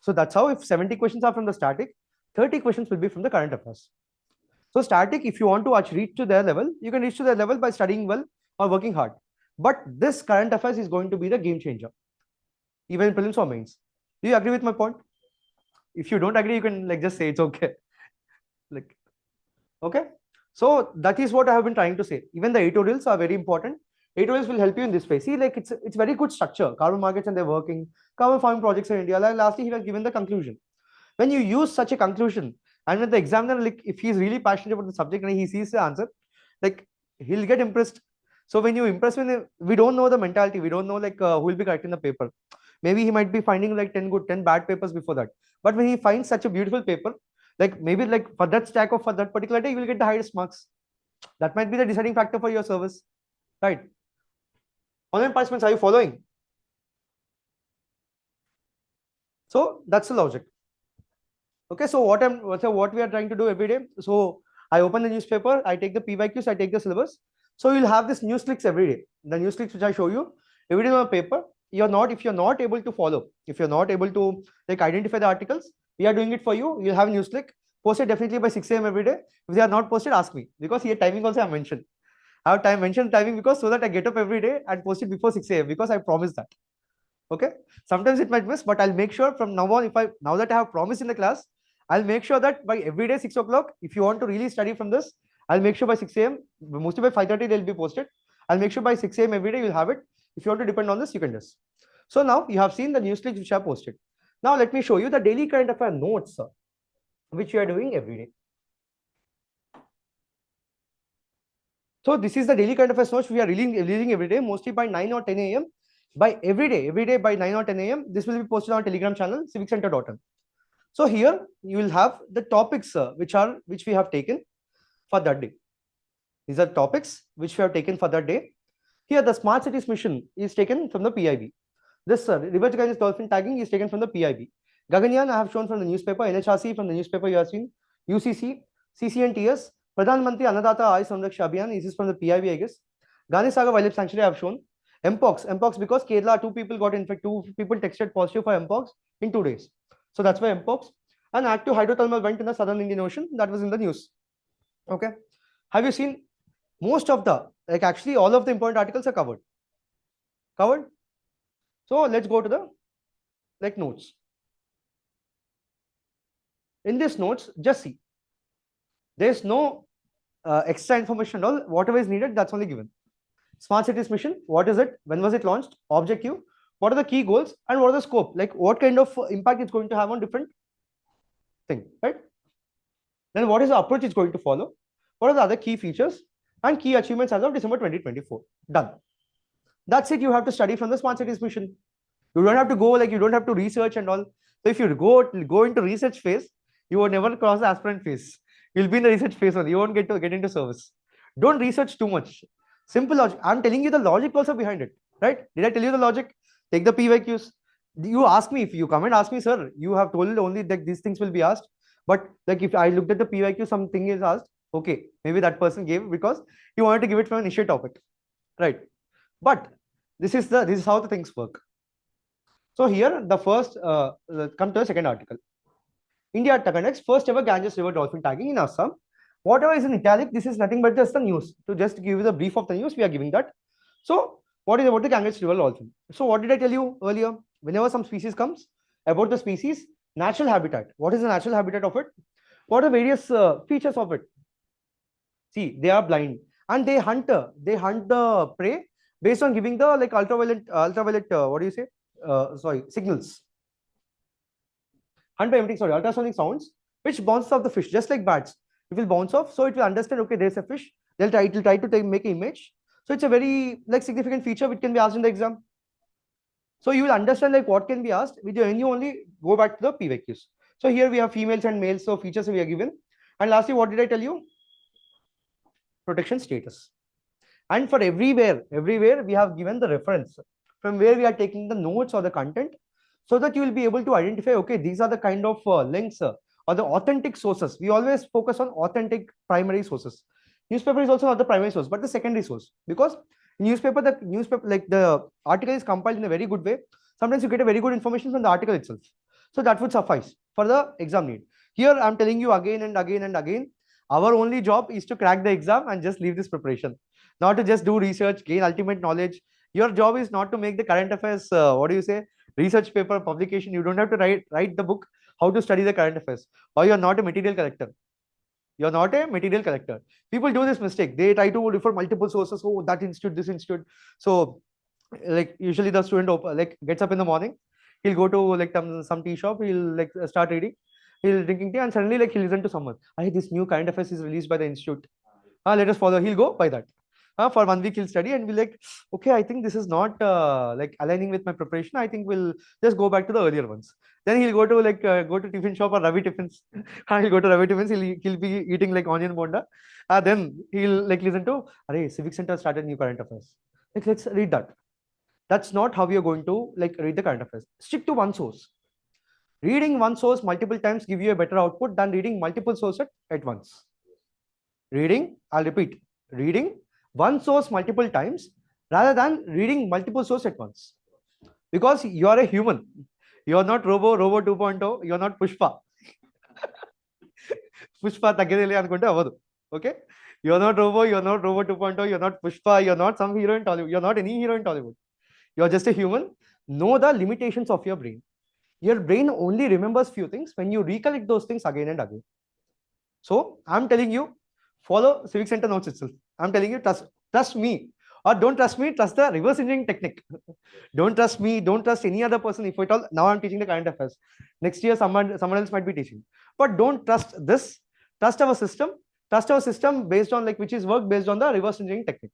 So that's how if 70 questions are from the static, 30 questions will be from the current affairs. So static, if you want to actually reach to their level, you can reach to their level by studying well or working hard. But this current affairs is going to be the game changer, even in prelims or mains. Do you agree with my point? If you don't agree, you can like just say it's okay. Like, okay. So that is what I have been trying to say. Even the editorials are very important. Editorials will help you in this way. See, like it's very good structure. Carbon markets and they're working. Carbon farming projects in India. Like lastly, he has given the conclusion. When you use such a conclusion, and when the examiner, like if he's really passionate about the subject and he sees the answer, like he'll get impressed. So when you impress with we don't know the mentality, we don't know like who will be correcting the paper. Maybe he might be finding like 10 good, 10 bad papers before that. But when he finds such a beautiful paper, like maybe like for that stack or for that particular day, you will get the highest marks. That might be the deciding factor for your service, right? Online participants, are you following? So that's the logic. Okay, so what we are trying to do every day. So I open the newspaper, I take the PYQs, I take the syllabus. So you'll have this news clicks every day. The news clicks which I show you every day on a paper. If you're not able to follow, if you're not able to like identify the articles, we are doing it for you. You'll have a news click posted definitely by 6 a.m. every day. If they are not posted, ask me, because here timing also I mentioned. I have mentioned timing because so that I get up every day and post it before 6 a.m. because I promise that. Okay. Sometimes it might miss, but I'll make sure from now on, now that I have promised in the class, I'll make sure that by every day 6 o'clock, if you want to really study from this, I'll make sure by 6 a.m. mostly by 5:30 they'll be posted. I'll make sure by 6 a.m. every day you'll have it. If you want to depend on this, you can just. So now you have seen the news clips which are posted. Now let me show you the daily current affair notes which you are doing every day. So this is the daily current affairs notes we are releasing every day, mostly by 9 or 10 a.m. By every day by 9 or 10 a.m. This will be posted on Telegram channel CivicCentre.in. So here you will have the topics which we have taken for that day. These are topics which we have taken for that day. Here the smart cities mission is taken from the PIB. This river Ganges dolphin tagging is taken from the PIB. Gaganyaan I have shown from the newspaper. NHRC from the newspaper you have seen. UCC, CCNTS, Pradhan Mantri Annadata Aay Samraksha Abhiyan. This is from the PIB, I guess. Gandhi Sagar Wildlife Sanctuary I have shown. Mpox because Kerala 2 people got infected. 2 people tested positive for Mpox in 2 days. So that's why Mpox. An active hydrothermal vent in the southern Indian Ocean, that was in the news. Okay. Have you seen most of the, like actually all of the important articles are covered? Covered? So let's go to the like notes. In this notes, just see. There's no extra information at all. Whatever is needed, that's only given. Smart cities mission, what is it? When was it launched? Objective. What are the key goals and what are the scope? Like what kind of impact it's going to have on different thing, right? Then what is the approach it's going to follow? What are the other key features and key achievements as of December 2024? Done. That's it. You have to study from the smart cities mission. You don't have to go like you don't have to research and all. So if you go into research phase, you will never cross the aspirant phase. You'll be in the research phase only. You won't get into service. Don't research too much. Simple logic. I'm telling you the logic also behind it, right? Did I tell you the logic? Take the PYQs. You ask me, if you come and ask me, sir, you have told only that these things will be asked. But like if I looked at the PYQ, something is asked. Okay, maybe that person gave because he wanted to give it from an issue topic, right? But this is how the things work. So here the first come to the second article. India conducts first ever Ganges River dolphin tagging in Assam. Whatever is in italic, this is nothing but just the news. To just give you the brief of the news, we are giving that. So what is about the Ganges River dolphin? So what did I tell you earlier? Whenever some species comes, about the species, natural habitat. What is the natural habitat of it? What are various features of it? See, they are blind and they hunt the prey based on giving the like ultraviolet what do you say? Signals. Hunt by emitting ultrasonic sounds, which bounces off the fish, just like bats. It will bounce off, so it will understand. Okay, there's a fish. It will try to make an image. So it's a very like significant feature which can be asked in the exam. So you will understand like what can be asked. When you only go back to the PYQs. So here we have females and males. So features we are given. And lastly, what did I tell you? Protection status. And for everywhere we have given the reference from where we are taking the notes or the content, so that you will be able to identify, okay, these are the kind of links or the authentic sources. We always focus on authentic primary sources. Newspaper is also not the primary source, but the secondary source, because the newspaper, like the article is compiled in a very good way. Sometimes you get a very good information from the article itself. So that would suffice for the exam need. Here I'm telling you again and again and again, our only job is to crack the exam and just leave this preparation, not to just do research, gain ultimate knowledge. Your job is not to make the current affairs, what do you say, research paper publication. You don't have to write the book how to study the current affairs, or you're not a material collector. You're not a material collector. People do this mistake. They try to refer multiple sources. Oh, that institute, this institute. So, like usually the student gets up in the morning. He'll go to like some tea shop. He'll like start reading. He'll drinking tea, and suddenly like he'll listen to someone. Hey, this new current affairs is released by the institute. Let us follow. He'll go by that. For 1 week he'll study and be like, okay, I think this is not like aligning with my preparation. I think we'll just go back to the earlier ones. Then he'll go to go to tiffin shop or Ravi Tiffins. He'll go to Ravi Tiffins. He'll be eating like onion bonda. Then he'll like listen to, Arey, CivicCentre started new current affairs. Like, let's read that. That's not how you're going to like read the current affairs. Stick to one source. Reading one source multiple times give you a better output than reading multiple sources at once. I'll repeat, reading one source multiple times rather than reading multiple sources at once. Because you are a human. You're not Robo 2.0. You're not Pushpa. Pushpa taggedele anukunte avadu. Okay? You're not Robo 2.0. You're not Pushpa. You're not some hero in Tollywood. You're not any hero in Tollywood. You're just a human. Know the limitations of your brain. Your brain only remembers few things when you recollect those things again and again. So I'm telling you, follow CivicCentre notes itself. I'm telling you, trust me. Or don't trust me, trust the reverse engineering technique. Don't trust me, don't trust any other person. If at all, now I'm teaching the current affairs. Next year, someone else might be teaching. But don't trust this. Trust our system. Trust our system based on like which is work based on the reverse engineering technique.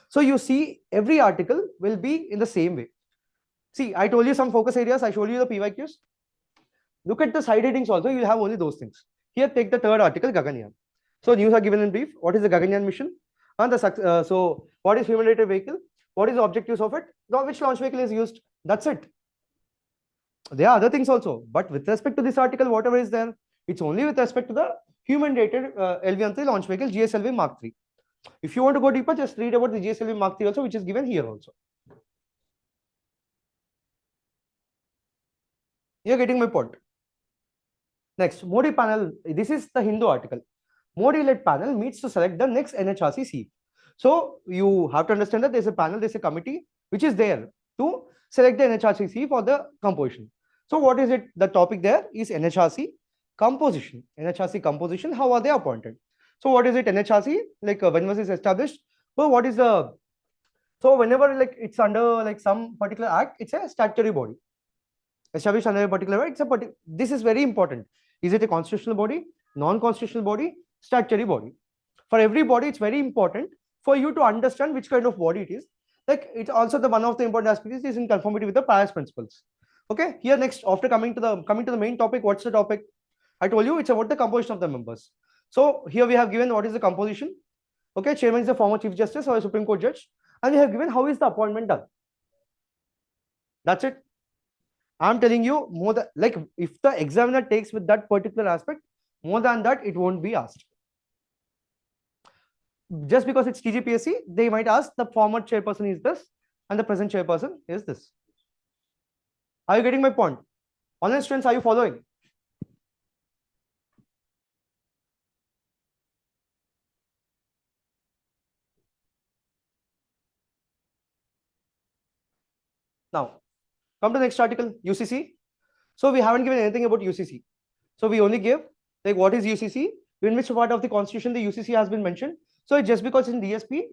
So you see, every article will be in the same way. See, I told you some focus areas. I showed you the PYQs. Look at the side headings also. You'll have only those things. Here, take the third article, Gaganyaan. So news are given in brief. What is the Gaganyaan mission? And so what is human-rated vehicle? What is the objectives of it? Which launch vehicle is used? That's it. There are other things also, but with respect to this article, whatever is there, it's only with respect to the human-rated LV-13 launch vehicle GSLV Mark III. If you want to go deeper, just read about the GSLV Mark III also, which is given here also. You're getting my point. Next, Modi panel. This is the Hindu article. Modi-led panel meets to select the next NHRC seat. So you have to understand that there's a panel, there's a committee which is there to select the NHRC seat for the composition. So what is it? The topic there is NHRC composition. NHRC composition, how are they appointed? So what is it? NHRC, like when was it established? So what is the, so whenever like it's under like some particular act, it's a statutory body. Established under a particular act, this is very important. Is it a constitutional body, non-constitutional body, statutory body? For every body, it's very important for you to understand which kind of body it is. Like it's also the one of the important aspects is in conformity with the Paris principles. Okay, here next, after coming to the main topic, what's the topic? I told you it's about the composition of the members. So here we have given what is the composition. Okay, chairman is the former Chief Justice or a Supreme Court judge, and we have given how is the appointment done. That's it. I'm telling you, more than like if the examiner takes with that particular aspect, more than that, it won't be asked. Just because it's TGPSC, they might ask the former chairperson is this and the present chairperson is this. Are you getting my point? Online students, are you following? Now, come to the next article, UCC. So we haven't given anything about UCC. So we only give like what is UCC, in which part of the constitution the UCC has been mentioned. So just because in DSP,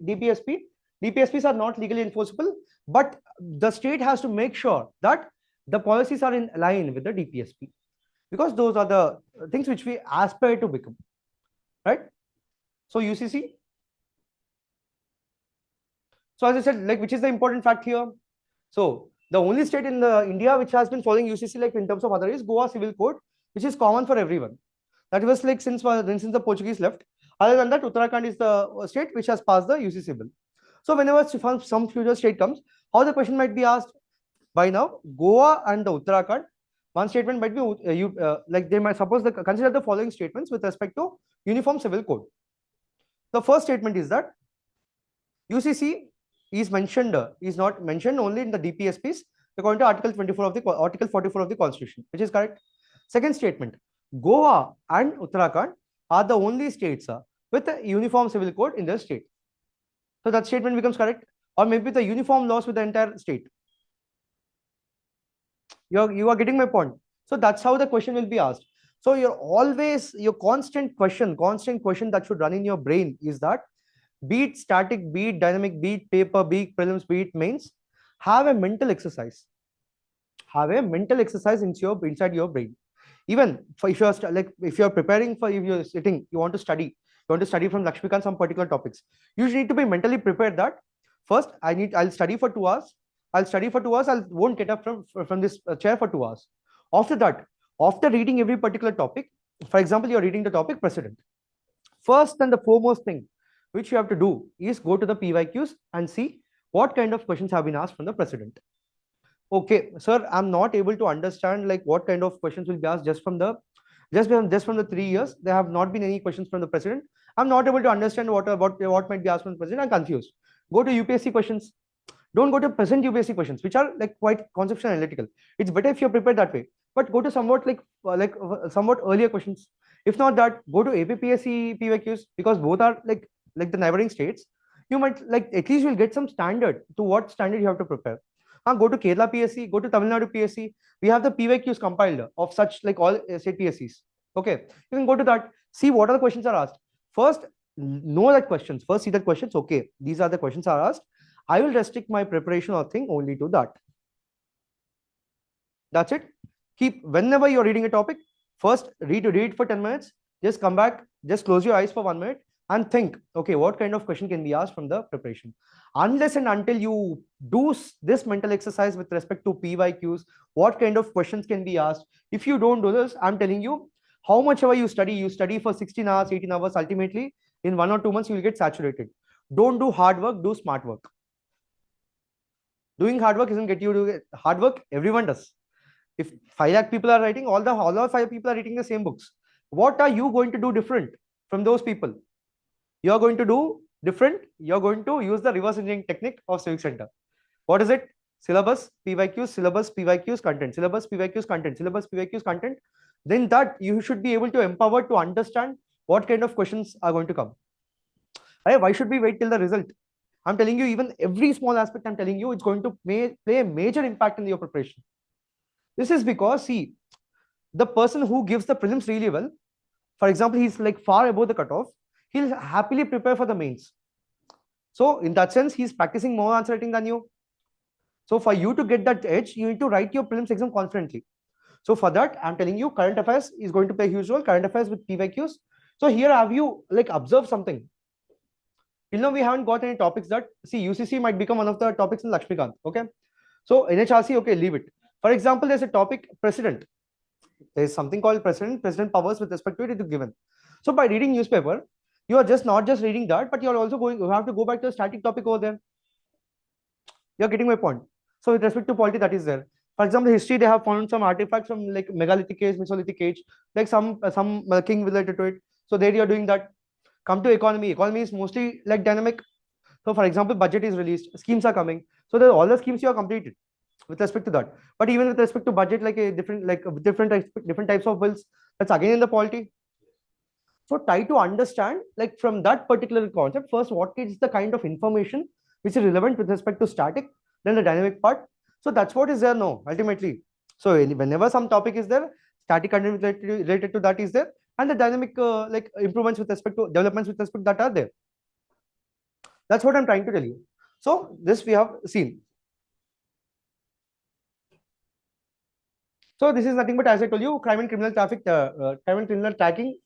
DPSPs are not legally enforceable, but the state has to make sure that the policies are in line with the DPSP, because those are the things which we aspire to become, right? So UCC. So as I said, like which is the important fact here? So the only state in India which has been following UCC like in terms of other is Goa Civil Code, which is common for everyone. That was like since the Portuguese left. Other than that, Uttarakhand is the state which has passed the UCC bill. So whenever some future state comes, how the question might be asked? By now, Goa and the Uttarakhand, one statement might be like they might consider the following statements with respect to Uniform Civil Code. The first statement is that UCC is mentioned, is not mentioned only in the DPSPs according to Article 24 of the Article 44 of the Constitution, which is correct. Second statement, Goa and Uttarakhand are the only states with a uniform civil code in their state. So that statement becomes correct, or maybe the uniform laws with the entire state. You are getting my point. So that's how the question will be asked. So your constant question that should run in your brain is that, be it static, be it dynamic, be it paper, be it prelims, be it mains, have a mental exercise. Have a mental exercise inside your brain. Even for if you're preparing for, if you're sitting, you want to study from Lakshmikant some particular topics, you need to be mentally prepared that first I'll study for 2 hours. I won't get up from this chair for 2 hours. After that, after reading every particular topic, for example, you're reading the topic precedent. First and the foremost thing which you have to do is go to the PYQs and see what kind of questions have been asked from the precedent. Okay, sir, I'm not able to understand like what kind of questions will be asked just from the 3 years. There have not been any questions from the precedent. I'm not able to understand what might be asked from the precedent. I'm confused. Go to UPSC questions. Don't go to present UPSC questions, which are like quite conceptual and analytical. It's better if you're prepared that way. But go to somewhat somewhat earlier questions. If not that, go to APPSC PYQs, because both are like the neighboring states. You might at least you'll get some standard to what standard you have to prepare. Go to Kerala PSC, go to Tamil Nadu PSC. We have the PYQs compiled of such like all state PSCs. Okay, you can go to that, see what are the questions are asked. First, know that questions. First, see that questions. Okay, these are the questions are asked. I will restrict my preparation or thing only to that. That's it. Whenever you're reading a topic, first read for 10 minutes. Just come back, just close your eyes for 1 minute and think, okay, what kind of question can be asked from the preparation? Unless and until you do this mental exercise with respect to PYQs, what kind of questions can be asked? If you don't do this, I'm telling you, how much ever you study for 16 hours, 18 hours, ultimately in 1 or 2 months, you will get saturated. Don't do hard work, do smart work. Doing hard work isn't get you to hard work, everyone does. If 5 lakh people are writing, all 5 people are reading the same books. What are you going to do different from those people? You're going to do different. You're going to use the reverse engineering technique of CivicCentre. What is it? Syllabus, PYQs, syllabus, PYQs, content, syllabus, PYQs, content, syllabus, PYQs, content. Then that you should be able to empower to understand what kind of questions are going to come. Why should we wait till the result? I'm telling you, even every small aspect I'm telling you, it's going to play a major impact in your preparation. This is because, see, the person who gives the prelims really well, for example, he's like far above the cutoff, he'll happily prepare for the mains. So in that sense, he's practicing more answer writing than you. So for you to get that edge, you need to write your prelims exam confidently. So for that, I'm telling you, current affairs is going to play a huge role, current affairs with PYQs. So here, have you like observed something? Till now, we haven't got any topics that, see, UCC might become one of the topics in Lakshmikant. Okay. So NHRC, okay, leave it. For example, there's a topic precedent. There's something called president powers with respect to it is given. So by reading newspaper, you are not just reading that, but you're also you have to go back to a static topic over there. You're getting my point. So with respect to polity, that is there. For example, history, they have found some artifacts from like megalithic age, Mesolithic age, like some king related to it. So there you're doing that. Come to economy. Economy is mostly like dynamic. So for example, budget is released, schemes are coming. So all the schemes you are completed with respect to that. But even with respect to budget, like a different types of bills, that's again in the polity. So try to understand like from that particular concept, first, what is the kind of information which is relevant with respect to static, then the dynamic part. So that's what is there now, ultimately. So whenever some topic is there, static content related to that is there, and the dynamic like improvements with respect to developments with respect to that are there. That's what I'm trying to tell you. So this we have seen. So this is nothing but, as I told you, crime and criminal tracking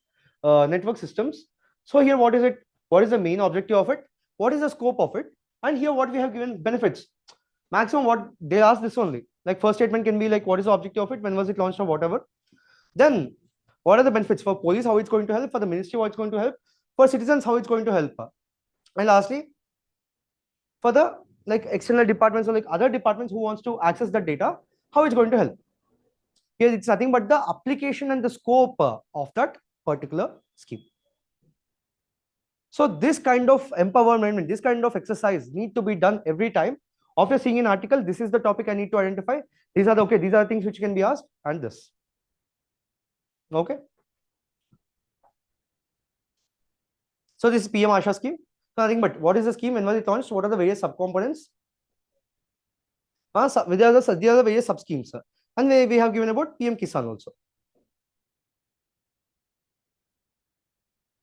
network systems. So here, what is it? What is the main objective of it? What is the scope of it? And here, what we have given benefits. Maximum, what they ask this only. Like first statement can be like, what is the objective of it? When was it launched or whatever? Then, what are the benefits for police? How it's going to help? For the ministry, how it's going to help? For citizens, how it's going to help? And lastly, for the like external departments or like other departments who wants to access that data, how it's going to help? Here, it's nothing but the application and the scope of that particular scheme. So this kind of empowerment, this kind of exercise need to be done every time. After seeing an article, this is the topic I need to identify. These are the things which can be asked, and this. Okay. So this is PM Asha scheme. So nothing but what is the scheme? When was it launched? What are the various subcomponents? There are the various sub schemes, and we have given about PM Kisan also.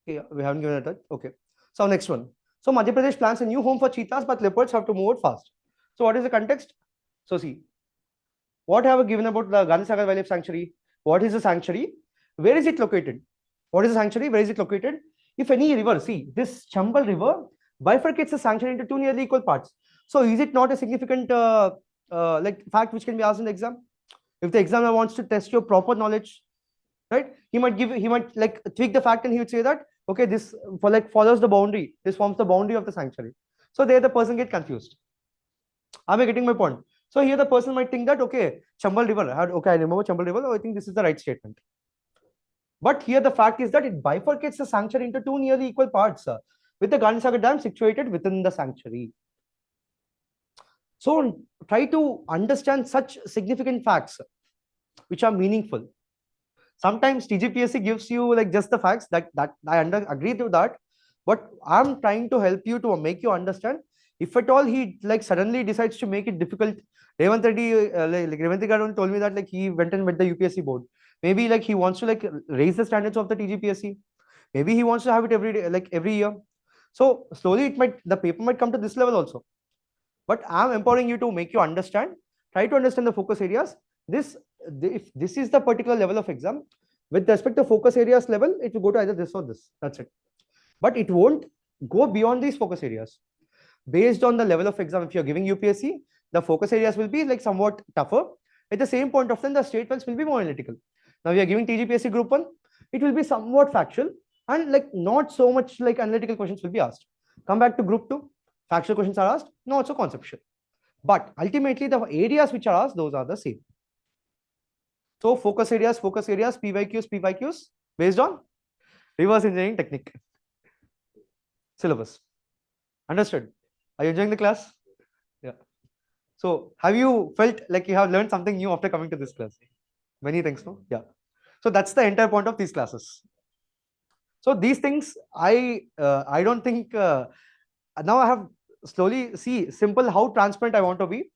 Yeah, we haven't given it. Okay. So next one. So Madhya Pradesh plans a new home for cheetahs, but leopards have to move out fast. So what is the context? So see, what have we given about the Gandhi Sagar Wildlife Sanctuary? What is the sanctuary? Where is it located? What is the sanctuary? Where is it located? If any river, see this Chambal River bifurcates the sanctuary into two nearly equal parts. So is it not a significant like fact which can be asked in the exam? If the examiner wants to test your proper knowledge, right? He might like tweak the fact and he would say that okay, this follows the boundary. This forms the boundary of the sanctuary. So there the person get confused. Am I getting my point? So here the person might think that okay, Chambal River. Okay, I remember Chambal River. Oh, I think this is the right statement. But here the fact is that it bifurcates the sanctuary into two nearly equal parts, with the Gandhi Sagar Dam situated within the sanctuary. So try to understand such significant facts which are meaningful. Sometimes TGPSC gives you like just the facts that I agree to that, but I'm trying to help you to make you understand. If at all he like suddenly decides to make it difficult, Revant Reddy, Revant Reddy told me that like he went and met the UPSC board. Maybe like he wants to like raise the standards of the TGPSC. Maybe he wants to have it every day, like every year. So slowly the paper might come to this level also. But I'm empowering you to make you understand. Try to understand the focus areas. If this is the particular level of exam, with respect to focus areas level, it will go to either this or this. That's it. But it won't go beyond these focus areas. Based on the level of exam, if you're giving UPSC, the focus areas will be like somewhat tougher. At the same point of time, the statements will be more analytical. Now we are giving TGPSC Group 1, it will be somewhat factual and like not so much like analytical questions will be asked. Come back to Group 2, factual questions are asked, not so conceptual. But ultimately, the areas which are asked, those are the same. So focus areas, PYQs, based on reverse engineering technique. Syllabus. Understood? Are you enjoying the class? Yeah. So have you felt like you have learned something new after coming to this class? Many thanks, no? Yeah. So that's the entire point of these classes. So these things, I don't think, now I have slowly see simple how transparent I want to be.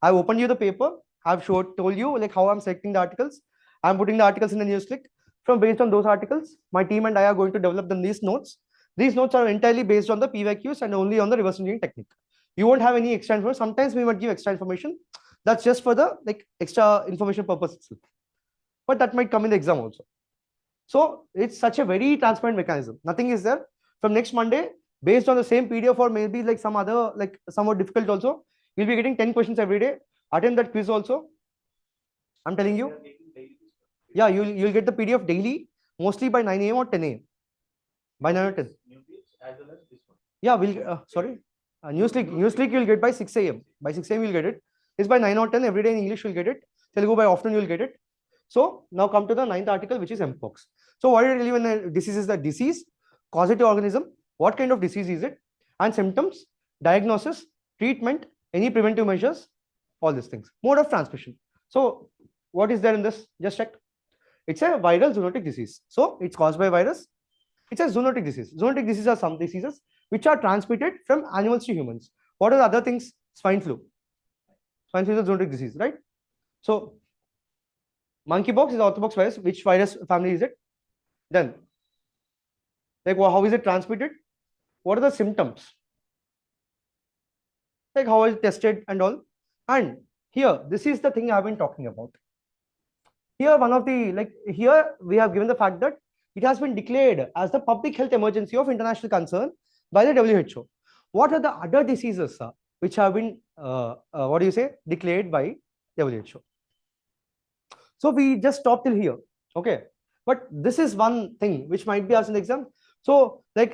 I've opened you the paper. I've told you like how I'm selecting the articles. I'm putting the articles in the news click. From based on those articles, my team and I are going to develop these notes. These notes are entirely based on the PYQs and only on the reverse engineering technique. You won't have any extra information. Sometimes we might give extra information. That's just for the like extra information purpose itself. But that might come in the exam also. So it's such a very transparent mechanism. Nothing is there. From next Monday, based on the same PDF or maybe like some other like somewhat difficult also, you'll be getting 10 questions every day. Attend that quiz also. I'm telling you. Yeah, you'll get the PDF daily, mostly by 9 a.m. or 10 a.m. By 9 or 10. Yeah, sorry. Newsleak you'll get by 6 a.m. By 6 a.m. you'll get it. It's by 9 or 10 every day in English you'll get it. Telugu by afternoon you'll get it. So now come to the 9th article, which is Mpox. So what did I tell you when the disease is the disease, causative organism, what kind of disease is it, and symptoms, diagnosis, treatment, any preventive measures, all these things. Mode of transmission. So what is there in this? Just check. It's a viral zoonotic disease. So it's caused by virus. It's a zoonotic disease. Zoonotic diseases are some diseases which are transmitted from animals to humans. What are the other things? Swine flu. Swine flu is a zoonotic disease, right? So monkeypox is orthopox virus. Which virus family is it? Then, like how is it transmitted? What are the symptoms? Like how is it tested and all? And here, this is the thing I've been talking about. Here, here we have given the fact that it has been declared as the public health emergency of international concern by the WHO. What are the other diseases which have been, declared by WHO? So we just stop till here, okay? But this is one thing which might be asked in the exam. So like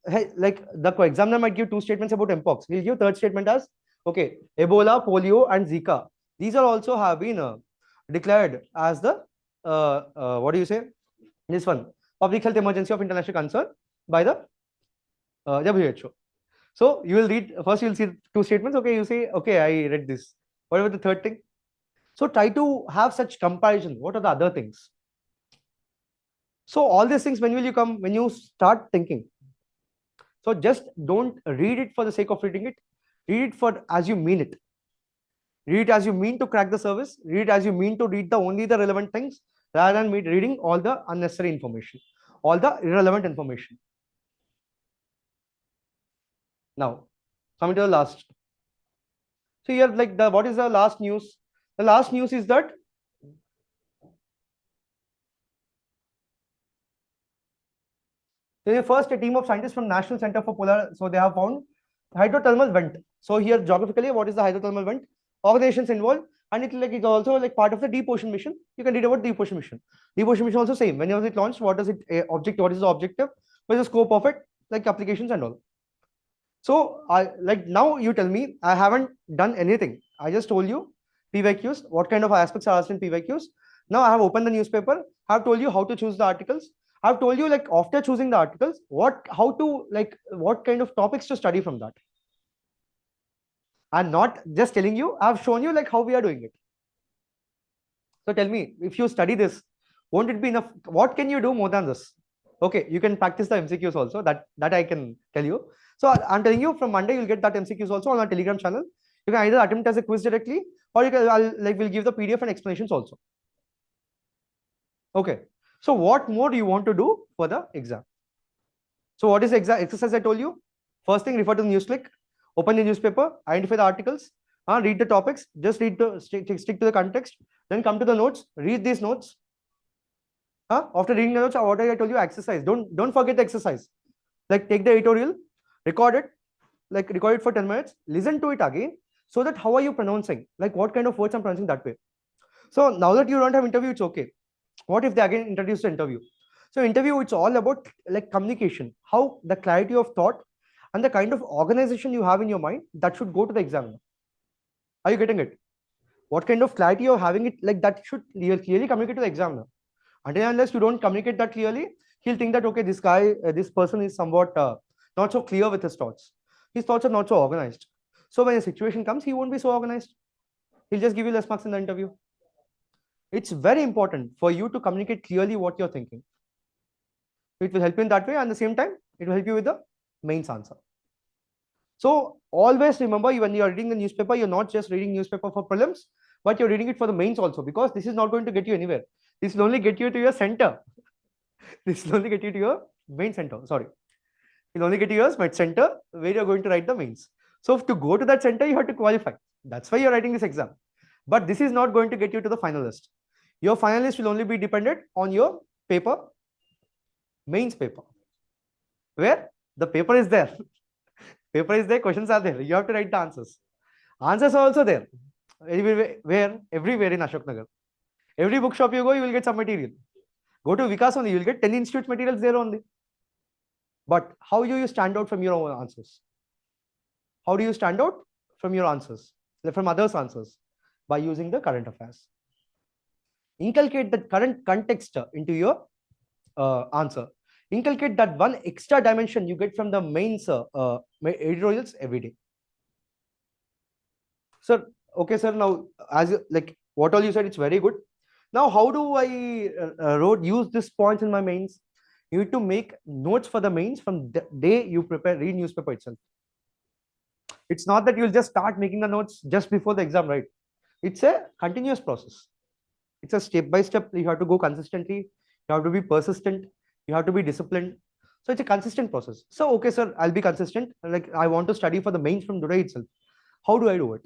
the examiner might give two statements about Mpox. He'll give third statement as, okay, Ebola, polio, and Zika. These are also have been declared as the, this one, public health emergency of international concern by the WHO. So you will read first. You'll see two statements. Okay, you say, okay, I read this. What about the third thing? So try to have such comparison. What are the other things? So all these things, when will you come? When you start thinking. So just don't read it for the sake of reading it. Read it for as you mean it. Read it as you mean to crack the service. Read it as you mean to read the only the relevant things rather than reading all the unnecessary information, all the irrelevant information. Now, coming to the last. So here, like what is the last news? The last news is that first a team of scientists from National Center for Polar, so they have found hydrothermal vent. So here geographically, what is the hydrothermal vent? Organizations involved, and it's also like part of the deep ocean mission. You can read about deep ocean mission. Deep ocean mission also same. When was it launched? What does it object? What is the objective? What is the scope of it? Like applications and all. So I like now you tell me I haven't done anything. I just told you PYQs, what kind of aspects are asked in PYQs. Now I have opened the newspaper. I have told you how to choose the articles. I've told you like after choosing the articles, how to like what kind of topics to study from that. I'm not just telling you, I've shown you like how we are doing it. So tell me, if you study this, won't it be enough? What can you do more than this? Okay, you can practice the MCQs also. That I can tell you. So I'm telling you from Monday you'll get that MCQs also on our Telegram channel. You can either attempt as a quiz directly, or you can we'll give the PDF and explanations also. Okay. So what more do you want to do for the exam? So what is the exercise I told you? First thing, refer to the news click, open the newspaper, identify the articles, read the topics, just stick to the context, then come to the notes, read these notes. After reading the notes, what I told you, exercise. Don't forget the exercise. Like take the editorial, record it for 10 minutes, listen to it again, so that how are you pronouncing? Like what kind of words I'm pronouncing that way. So now that you don't have interview, it's okay. What if they again introduce the interview? So interview, it's all about like communication, how the clarity of thought and the kind of organization you have in your mind that should go to the examiner. Are you getting it? What kind of clarity you're having it, like that should clearly communicate to the examiner. Until unless you don't communicate that clearly, he'll think that okay, this guy, this person is somewhat not so clear with his thoughts. His thoughts are not so organized. So when a situation comes, he won't be so organized. He'll just give you less marks in the interview. It's very important for you to communicate clearly what you're thinking. It will help you in that way, and at the same time, it will help you with the mains answer. So always remember, when you are reading the newspaper, you're not just reading newspaper for prelims, but you're reading it for the mains also, because this is not going to get you anywhere. This will only get you to your center. This will only get you to your main center. Sorry. It will only get you your med center where you're going to write the mains. So to go to that center, you have to qualify. That's why you're writing this exam. But this is not going to get you to the finalist. Your finalist will only be dependent on your paper, mains paper, where the paper is there. Paper is there, questions are there. You have to write the answers. Answers are also there. Everywhere in Ashok Nagar. Every bookshop you go, you will get some material. Go to Vikas only, you will get 10 institute materials there only. But how do you stand out from your own answers? How do you stand out from your answers, from others' answers? By using the current affairs. Inculcate the current context into your answer. Inculcate that one extra dimension you get from the mains editorials every day. Sir, okay, sir. Now, as like what all you said, it's very good. Now, how do I use these points in my mains? You need to make notes for the mains from the day you read newspaper itself. It's not that you'll just start making the notes just before the exam, right? It's a continuous process. It's a step by step. You have to go consistently. You have to be persistent. You have to be disciplined. So it's a consistent process. So, okay, sir, I'll be consistent. Like I want to study for the mains from today itself. How do I do it?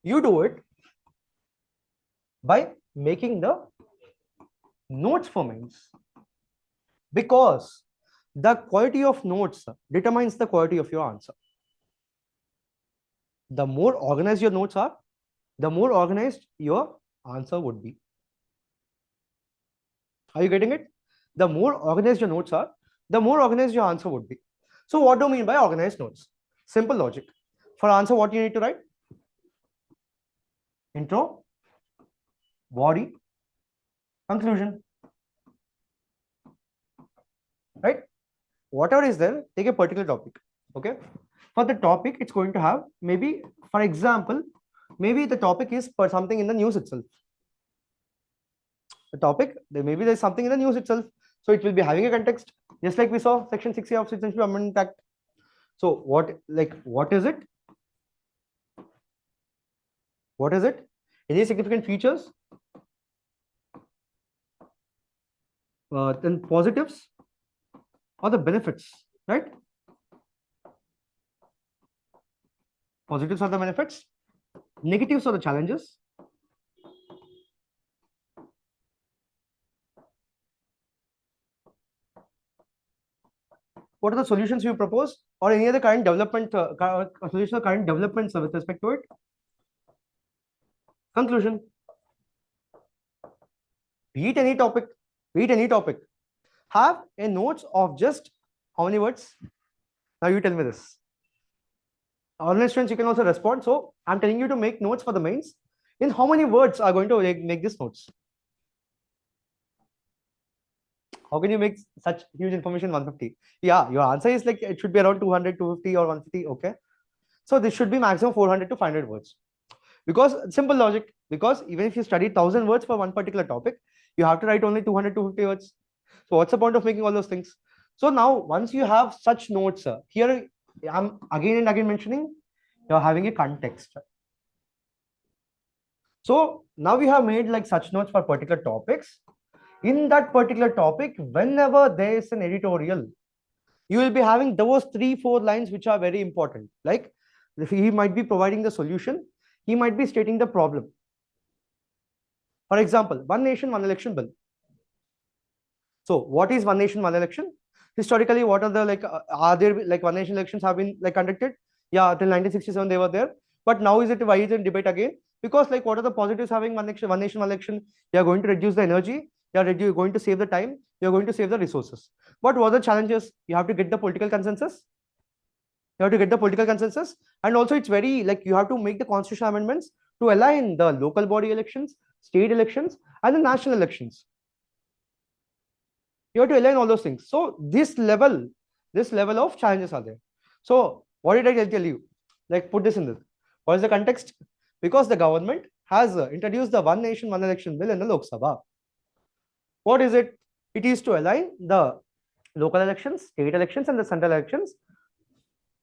You do it by making the notes for mains, because the quality of notes determines the quality of your answer. The more organized your notes are, the more organized your answer would be. Are you getting it? The more organized your notes are, the more organized your answer would be. So what do you mean by organized notes? Simple logic. For answer, what you need to write? Intro, body, conclusion. right? Whatever is there, take a particular topic. Okay, for the topic, it's going to have maybe, for example, maybe the topic is for something in the news itself. The topic, maybe there's something in the news itself, so it will be having a context, just like we saw section 60 of Citizenship Amendment Act. So what is it? What is it? Any significant features? Then positives or the benefits, right? Positives are the benefits, negatives are the challenges. What are the solutions you propose, or any other current development, solution or current developments with respect to it? Conclusion. Be it any topic, have a notes of just how many words? Now you tell me this. Online students, you can also respond. So I'm telling you to make notes for the mains. In how many words are going to make this notes? How can you make such huge information 150? Yeah, your answer is like it should be around 200, 250 or 150. Okay. So this should be maximum 400 to 500 words. Because simple logic, because even if you study 1000 words for one particular topic, you have to write only 200, 250 words. So what's the point of making all those things? So now once you have such notes, here I'm again and again mentioning, you're having a context. So now we have made like such notes for particular topics. In that particular topic, whenever there is an editorial, you will be having those 3-4 lines which are very important. Like if he might be providing the solution, he might be stating the problem. For example, one nation, one election bill. So what is one nation, one election? Historically, what are the are there like one nation elections have been like conducted? Yeah, till 1967 they were there. But now why is it in debate again? Because like what are the positives having one nation, one election? You are going to reduce the energy. You're going to save the time. You're going to save the resources. But what are the challenges? You have to get the political consensus. And also it's very like you have to make the constitutional amendments to align the local body elections, state elections, and the national elections. You have to align all those things. So this level of challenges are there. So what did I tell you? Like put this in this. What is the context? Because the government has introduced the one nation, one election bill in the Lok Sabha. What is it? It is to align the local elections, state elections, and the central elections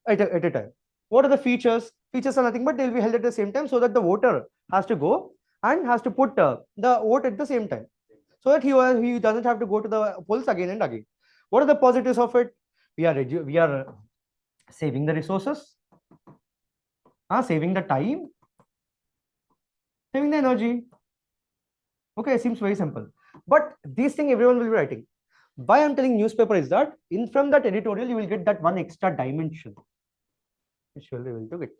at a time. What are the features? Features are nothing but they will be held at the same time, so that the voter has to go and has to put the vote at the same time, so that he doesn't have to go to the polls again and again. What are the positives of it? We are saving the resources, saving the time, saving the energy. Okay, it seems very simple. But this thing everyone will be writing. Why I'm telling newspaper is that from that editorial you will get that one extra dimension, which you will be able to get.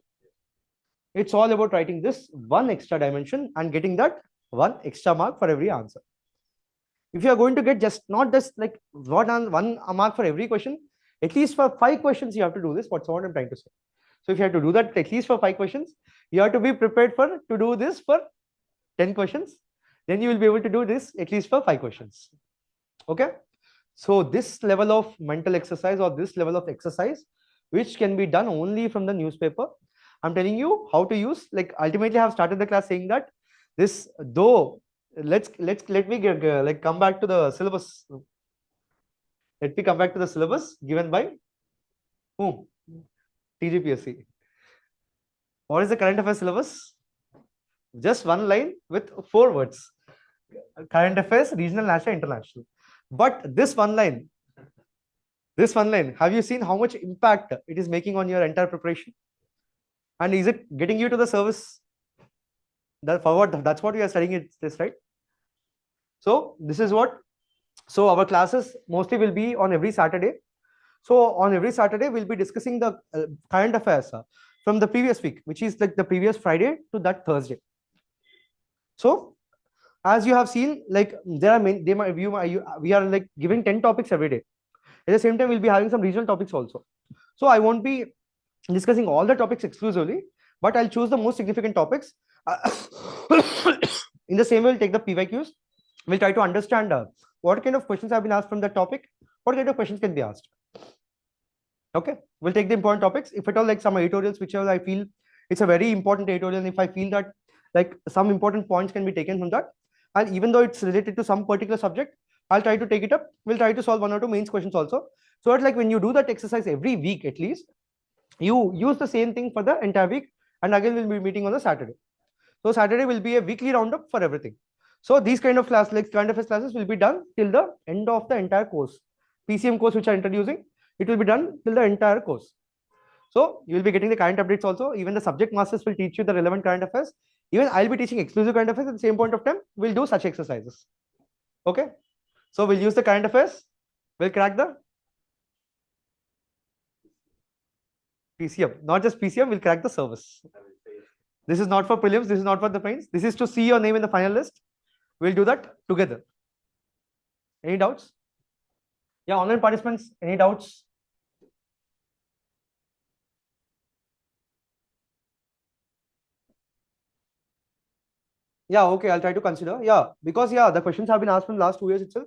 It's all about writing this one extra dimension and getting that one extra mark for every answer. If you are going to get not just like one mark for every question, at least for 5 questions you have to do this. What's what I'm trying to say. So if you have to do that at least for 5 questions, you have to be prepared to do this for 10 questions. Then you will be able to do this at least for 5 questions. Okay. So this level of mental exercise or this level of exercise, which can be done only from the newspaper, I'm telling you how to use. Like ultimately, I have started the class saying that this though. Let me come back to the syllabus. Let me come back to the syllabus given by whom? TGPSC. What is the current affairs syllabus? Just one line with 4 words. Current affairs, regional, national, international. But this one line, have you seen how much impact it is making on your entire preparation? And is it getting you to the service? That's what we are studying this, right? So this is what. So our classes mostly will be on every Saturday. So on every Saturday, we'll be discussing the current affairs from the previous week, which is like the previous Friday to that Thursday. So as you have seen, like we are like giving 10 topics every day. At the same time, we'll be having some regional topics also. So I won't be discussing all the topics exclusively, but I'll choose the most significant topics. In the same way, we'll take the PYQs. We'll try to understand what kind of questions have been asked from the topic, what kind of questions can be asked. Okay, we'll take the important topics. If at all, like some editorials, whichever I feel it's a very important editorial, and if I feel that like some important points can be taken from that, and even though it's related to some particular subject, I'll try to take it up. We'll try to solve 1 or 2 mains questions also. So that like when you do that exercise every week at least, you use the same thing for the entire week, and again we'll be meeting on the Saturday. So Saturday will be a weekly roundup for everything. So these kind of class like current affairs classes will be done till the end of the entire course. PCM course which are introducing, it will be done till the entire course. So you will be getting the current updates also. Even the subject masters will teach you the relevant current affairs. Even I'll be teaching exclusive current affairs at the same point of time. We'll do such exercises. Okay. So we'll use the current affairs. We'll crack the PCM, not just PCM, we'll crack the service. This is not for prelims, this is not for the mains. This is to see your name in the final list. We'll do that together. Any doubts? Yeah, online participants, any doubts? Yeah, okay, I'll try to consider. Yeah, because yeah, the questions have been asked from last 2 years itself.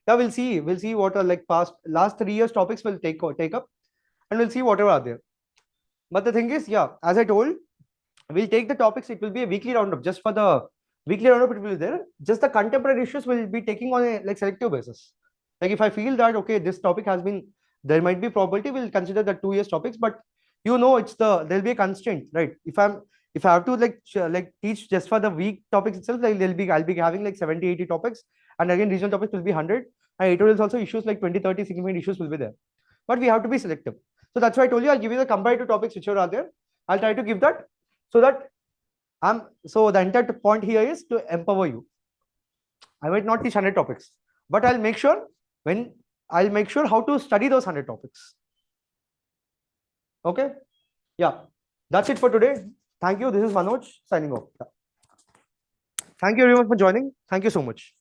Yeah, we'll see what are like last 3 years topics will take up, and we'll see whatever are there. But the thing is, yeah, as I told, we'll take the topics. It will be a weekly roundup. Just for the weekly roundup, it will be there. Just the contemporary issues will be taking on a like selective basis. Like if I feel that okay, this topic has been, there might be probability, we'll consider the 2 years topics. But you know, it's there'll be a constraint, right? If I have to like teach just for the week topics itself, like I'll be having like 70, 80 topics, and again regional topics will be 100. And editorials also issues like 20, 30 significant issues will be there. But we have to be selective. So that's why I told you I'll give you the comparative topics which are there. I'll try to give that so that so the entire point here is to empower you. I might not teach 100 topics, but I'll make sure how to study those 100 topics. Okay. Yeah, that's it for today. Thank you. This is Manoj signing off. Thank you everyone for joining. Thank you so much.